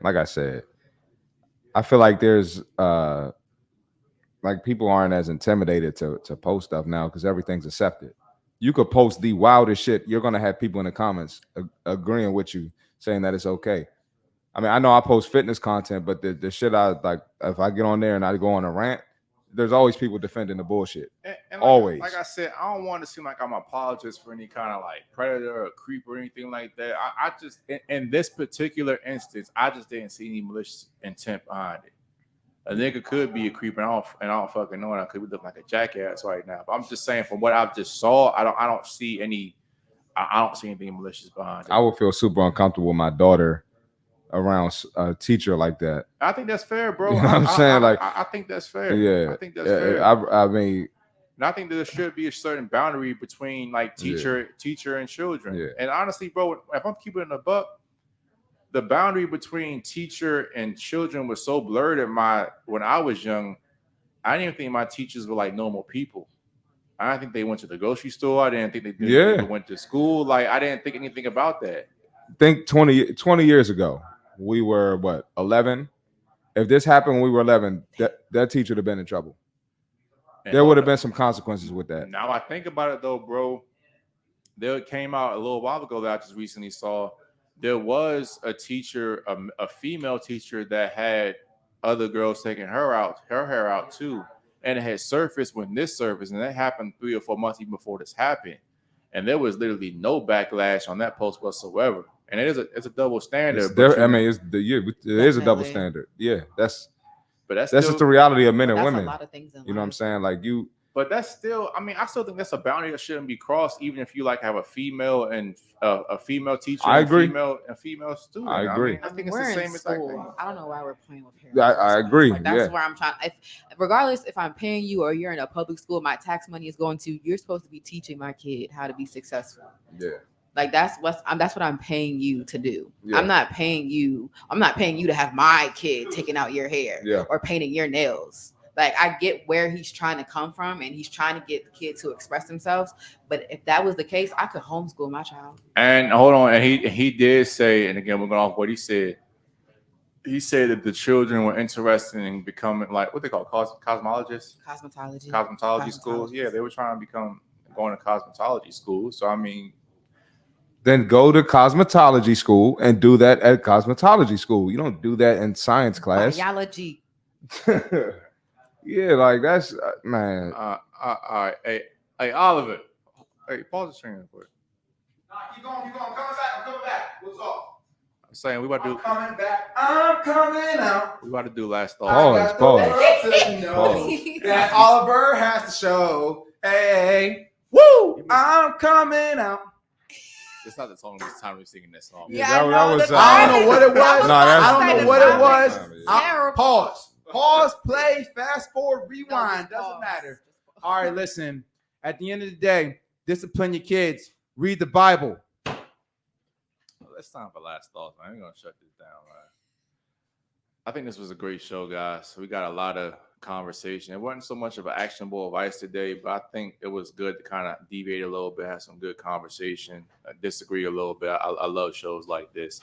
like I said, I feel like there's like people aren't as intimidated to post stuff now because everything's accepted. You could post the wildest shit. You're gonna have people in the comments agreeing with you, saying that it's okay. I mean, I know I post fitness content, but the shit I like, if I get on there and I go on a rant, there's always people defending the bullshit. And always. Like I said, I don't want to seem like I'm an apologist for any kind of like predator or creep or anything like that. I just, in this particular instance, I just didn't see any malicious intent behind it. A nigga could be a creep, and I don't fucking know, and I could be looking like a jackass right now. But I'm just saying, from what I've just saw, I don't see anything malicious behind it. I would feel super uncomfortable with my daughter around a teacher like that. I think that's fair, bro. You know what I'm saying? I think that's fair. Yeah, I think that's fair. I mean, and I think there should be a certain boundary between like teacher and children. Yeah. And honestly, bro, if I'm keeping it in a buck, the boundary between teacher and children was so blurred when I was young. I didn't even think my teachers were like normal people. I didn't think they went to the grocery store. I didn't think they went to school. Like, I didn't think anything about that. Think 20 years ago, we were, 11? If this happened when we were 11, that teacher would have been in trouble. And there would have been some consequences with that. Now I think about it, though, bro. There came out a little while ago that I just recently saw. There was a teacher, a female teacher, that had other girls taking her hair out too. And it had surfaced when this surfaced, and that happened 3 or 4 months even before this happened. And there was literally no backlash on that post whatsoever. And it's a double standard. It is a double standard. Yeah, that's just the reality of men and women. A lot of things in life. You know what I'm saying? Like you. But that's still, I mean, I still think that's a boundary that shouldn't be crossed, even if you like have a female and a female teacher. I agree. And female student. I agree. I think it's the same exact thing. I don't know why we're playing with parents. I agree. Like, that's where I'm trying. Regardless if I'm paying you or you're in a public school, my tax money is going to. You're supposed to be teaching my kid how to be successful. Yeah. Like that's what I'm paying you to do. Yeah. I'm not paying you to have my kid taking out your hair or painting your nails. Like, I get where he's trying to come from, and he's trying to get the kid to express themselves. But if that was the case, I could homeschool my child. And hold on, and he did say, and again, we're going off what he said. He said that the children were interested in becoming like what they call cosmologists, cosmetology schools. Yeah, they were trying to going to cosmetology school. So I mean, then go to cosmetology school and do that at cosmetology school. You don't do that in science class. Biology. Yeah, like that's man. All right, hey, Oliver. Hey, pause the stream real quick. Nah, keep going. I'm coming back. What's up? I'm saying we about to do. I'm coming out. We about to do last thought. Pause. That Oliver has to show. Hey, woo! I'm coming out. It's not the song. It's time we're singing that song. Yeah, that was. I don't know what it was. I don't know what it was. Terrible. Pause, play, fast forward, rewind. Doesn't matter. All right, listen. At the end of the day, discipline your kids. Read the Bible. It's time for last thoughts, man. We're gonna shut this down, man. I think this was a great show, guys. We got a lot of conversation. It wasn't so much of an actionable advice today, but I think it was good to kind of deviate a little bit, have some good conversation, disagree a little bit. I love shows like this.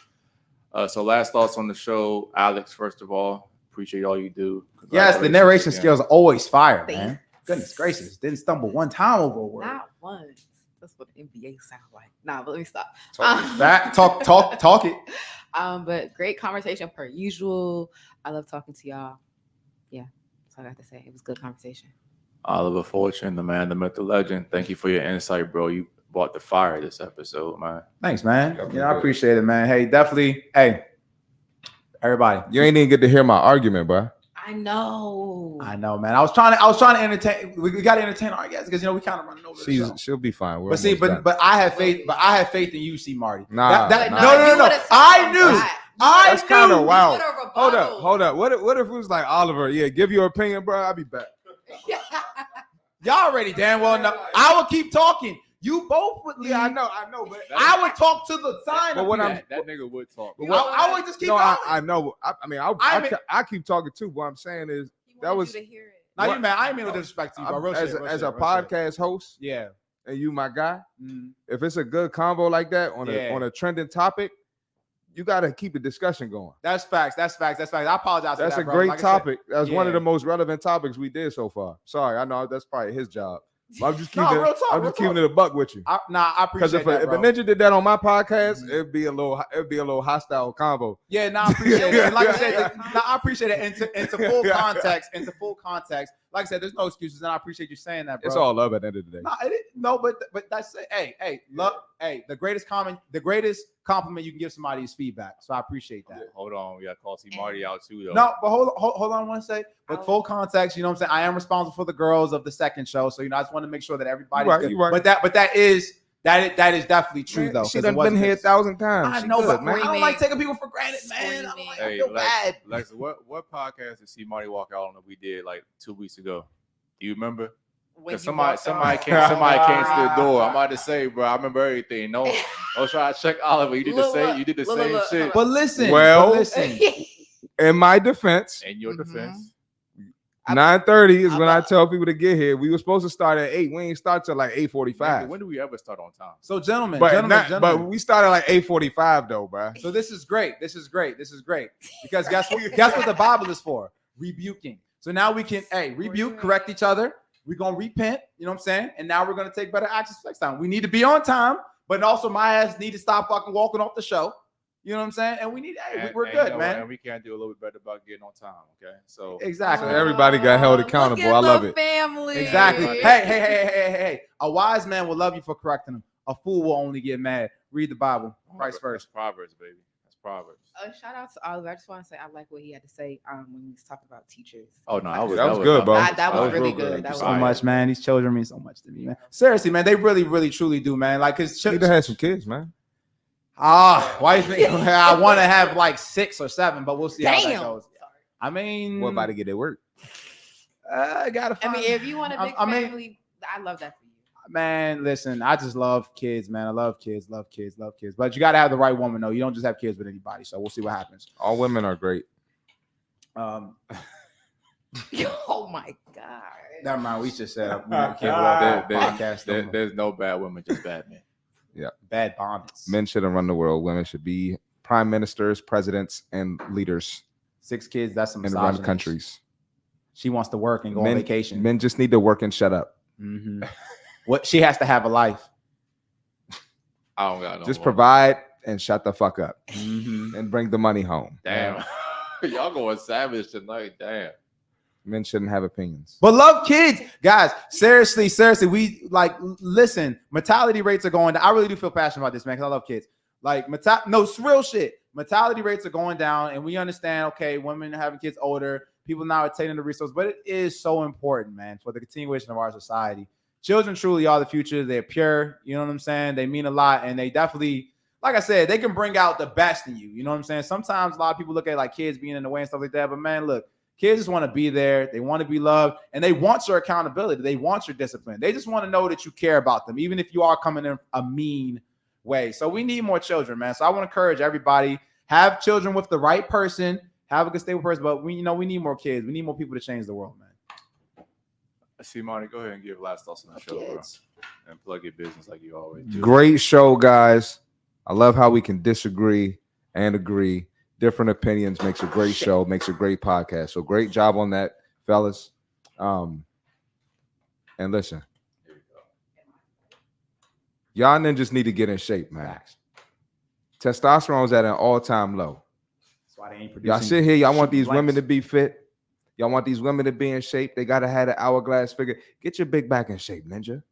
So last thoughts on the show, Alex. First of all, appreciate all you do. Yes, the narration skills are always fire, man. Goodness gracious, didn't stumble one time over a word. Not once. That's what the NBA sound like. Nah, but let me stop. Talk it. But great conversation per usual. I love talking to y'all. Yeah, that's all I got to say. It was good conversation. Oliver Fortune, the man, the myth, the legend. Thank you for your insight, bro. You brought the fire this episode, man. Thanks, man. I appreciate it, man. Hey, definitely. Hey, everybody. You ain't even get to hear my argument, bro. I know, man. I was trying to entertain. We got to entertain our guests because we kind of running over the show. She'll be fine. But I have faith. But I have faith in you, Cmarty. No. I knew. That's kind of wild. Hold up. What if it was like Oliver? Yeah, give your opinion, bro. I'll be back. Y'all already damn well know. I will keep talking. You both would leave. Yeah, I know, but I would talk to the sign. But when that nigga would talk. I would just keep going. I know. I keep talking too. What I'm saying is that was. Now you man, I ain't mean with disrespect to you, bro. As a podcast host, yeah, and you my guy. If it's a good convo like that on a trending topic, you got to keep the discussion going. That's facts. I apologize. That's for that, a great like topic. That's one of the most relevant topics we did so far. Sorry, I know that's probably his job. I'm just keeping it a buck with you. I appreciate that. Because if a ninja did that on my podcast, it'd be a little hostile combo. Yeah, I appreciate it. And like I said, I appreciate it. Into full context. Like I said, there's no excuses, and I appreciate you saying that, bro. It's all love at the end of the day. But that's it. Hey, love. Hey, the greatest compliment you can give somebody is feedback. So I appreciate that. Hold on, we got to call Cmarty out too, though. No, but hold on one second. But full context, you know what I'm saying? I am responsible for the girls of the second show, so I just want to make sure that everybody's good. Right. But that is definitely true, though. She done been here 1,000 times. I know, but man, I don't like taking people for granted, man. I feel bad. Lex, what podcast did Cmarty walk out on that we did like 2 weeks ago? Do you remember? Because somebody came to the door. I'm about to say, bro, I remember everything. No, don't try to check Oliver. You did the same shit. But listen. In my defense. In your defense. 9:30 is when I tell people to get here. We were supposed to start at 8. We ain't start till like 8:45. When do we ever start on time? So, gentlemen, but we started like 8:45 though, bro. So this is great. Because guess what the Bible is for? Rebuking. So now we can rebuke, correct each other. We're gonna repent, you know what I'm saying? And now we're gonna take better actions next time. We need to be on time, but also my ass need to stop fucking walking off the show. You know what I'm saying? And we need, we're good, man. And we can do a little bit better about getting on time, okay? So exactly. So everybody got held accountable. I love it. Family. Exactly. Hey. A wise man will love you for correcting him. A fool will only get mad. Read the Bible. Christ first. That's Proverbs, baby. That's Proverbs. Shout out to Oliver. I just want to say I like what he had to say when he was talking about teachers. Oh no, that was good, bro. That was really good. That was so much, man. These children mean so much to me, man. Seriously, man, they really, really, truly do, man. Like, cause you need to have some kids, man. Why you think I want to have like 6 or 7, but we'll see how that goes. I mean, what about to get their work? I gotta. I mean, if you want a big family, I love that for you. Man, listen, I just love kids, man. I love kids. But you gotta have the right woman, though. You don't just have kids with anybody. So we'll see what happens. All women are great. Oh my God. Never mind. We just set up. Podcast. There's no bad women, just bad men. Yeah, bad bonnets. Men shouldn't run the world. Women should be prime ministers, presidents, and leaders. 6 kids. That's some and run countries. She wants to work and go on vacation. Men just need to work and shut up. Mm-hmm. What she has to have a life. I don't got no. Just provide and shut the fuck up, and bring the money home. Damn, y'all going savage tonight. Damn. Men shouldn't have opinions. But love kids. Guys, seriously, we listen, mortality rates are going down. I really do feel passionate about this, man, because I love kids. Like, it's real shit. mortality rates are going down, and we understand, okay, women having kids older, people now attaining the resource, but it is so important, man, for the continuation of our society. Children truly are the future. They're pure, you know what I'm saying? They mean a lot, and they definitely, like I said, they can bring out the best in you, you know what I'm saying? Sometimes a lot of people look at like kids being in the way and stuff like that, but man, look, kids just want to be there. They want to be loved, and they want your accountability. They want your discipline. They just want to know that you care about them, even if you are coming in a mean way. So we need more children, man. So I want to encourage everybody, have children with the right person, have a good stable person, but we need more kids. We need more people to change the world, man. Cmarty, go ahead and give last thoughts on the show, bro. And plug your business like you always do. Great show, guys. I love how we can disagree and agree. Different opinions makes a great show, makes a great podcast. So great job on that, fellas. And listen, y'all ninjas need to get in shape, man. Testosterone is at an all-time low. That's why they ain't producing. Y'all sit here, y'all want these women to be fit. Y'all want these women to be in shape. They got to have an hourglass figure. Get your big back in shape, ninja.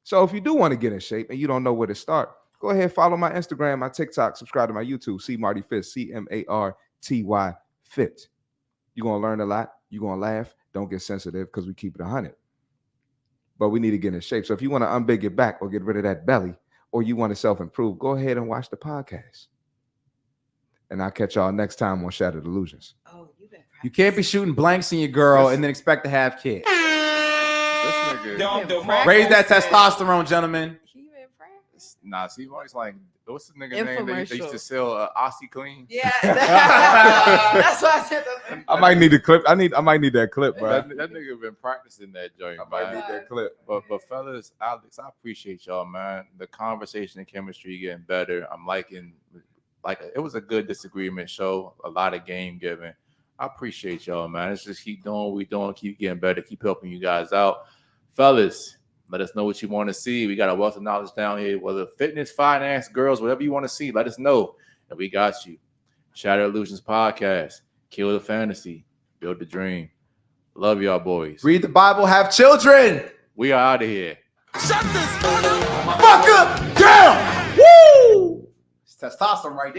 So if you do want to get in shape and you don't know where to start, go ahead, follow my Instagram, my TikTok, subscribe to my YouTube, Cmarty Fit, CMARTY Fit. You're going to learn a lot. You're going to laugh. Don't get sensitive because we keep it 100. But we need to get in shape. So if you want to unbig your back or get rid of that belly, or you want to self-improve, go ahead and watch the podcast. And I'll catch y'all next time on Shattered Illusionz. Oh, you can't be shooting blanks in your girl and then expect to have kids. Raise that testosterone, gentlemen. Nah, see, always like, what's the nigga name they used to sell OxyClean? Yeah, that's why I said that. I might need the clip. I might need that clip, bro. That nigga been practicing that joint. I might need that clip. But fellas, Alex, I appreciate y'all, man. The conversation and chemistry getting better. I'm liking, it was a good disagreement show. A lot of game giving. I appreciate y'all, man. Let's just keep doing what we're doing, keep getting better, keep helping you guys out. Fellas, let us know what you want to see. We got a wealth of knowledge down here, whether fitness, finance, girls, whatever you want to see, let us know. And we got you. Shattered Illusionz Podcast. Kill the fantasy. Build the dream. Love y'all, boys. Read the Bible, have children. We are out of here. Shut this motherfucker down. Woo! It's testosterone right there.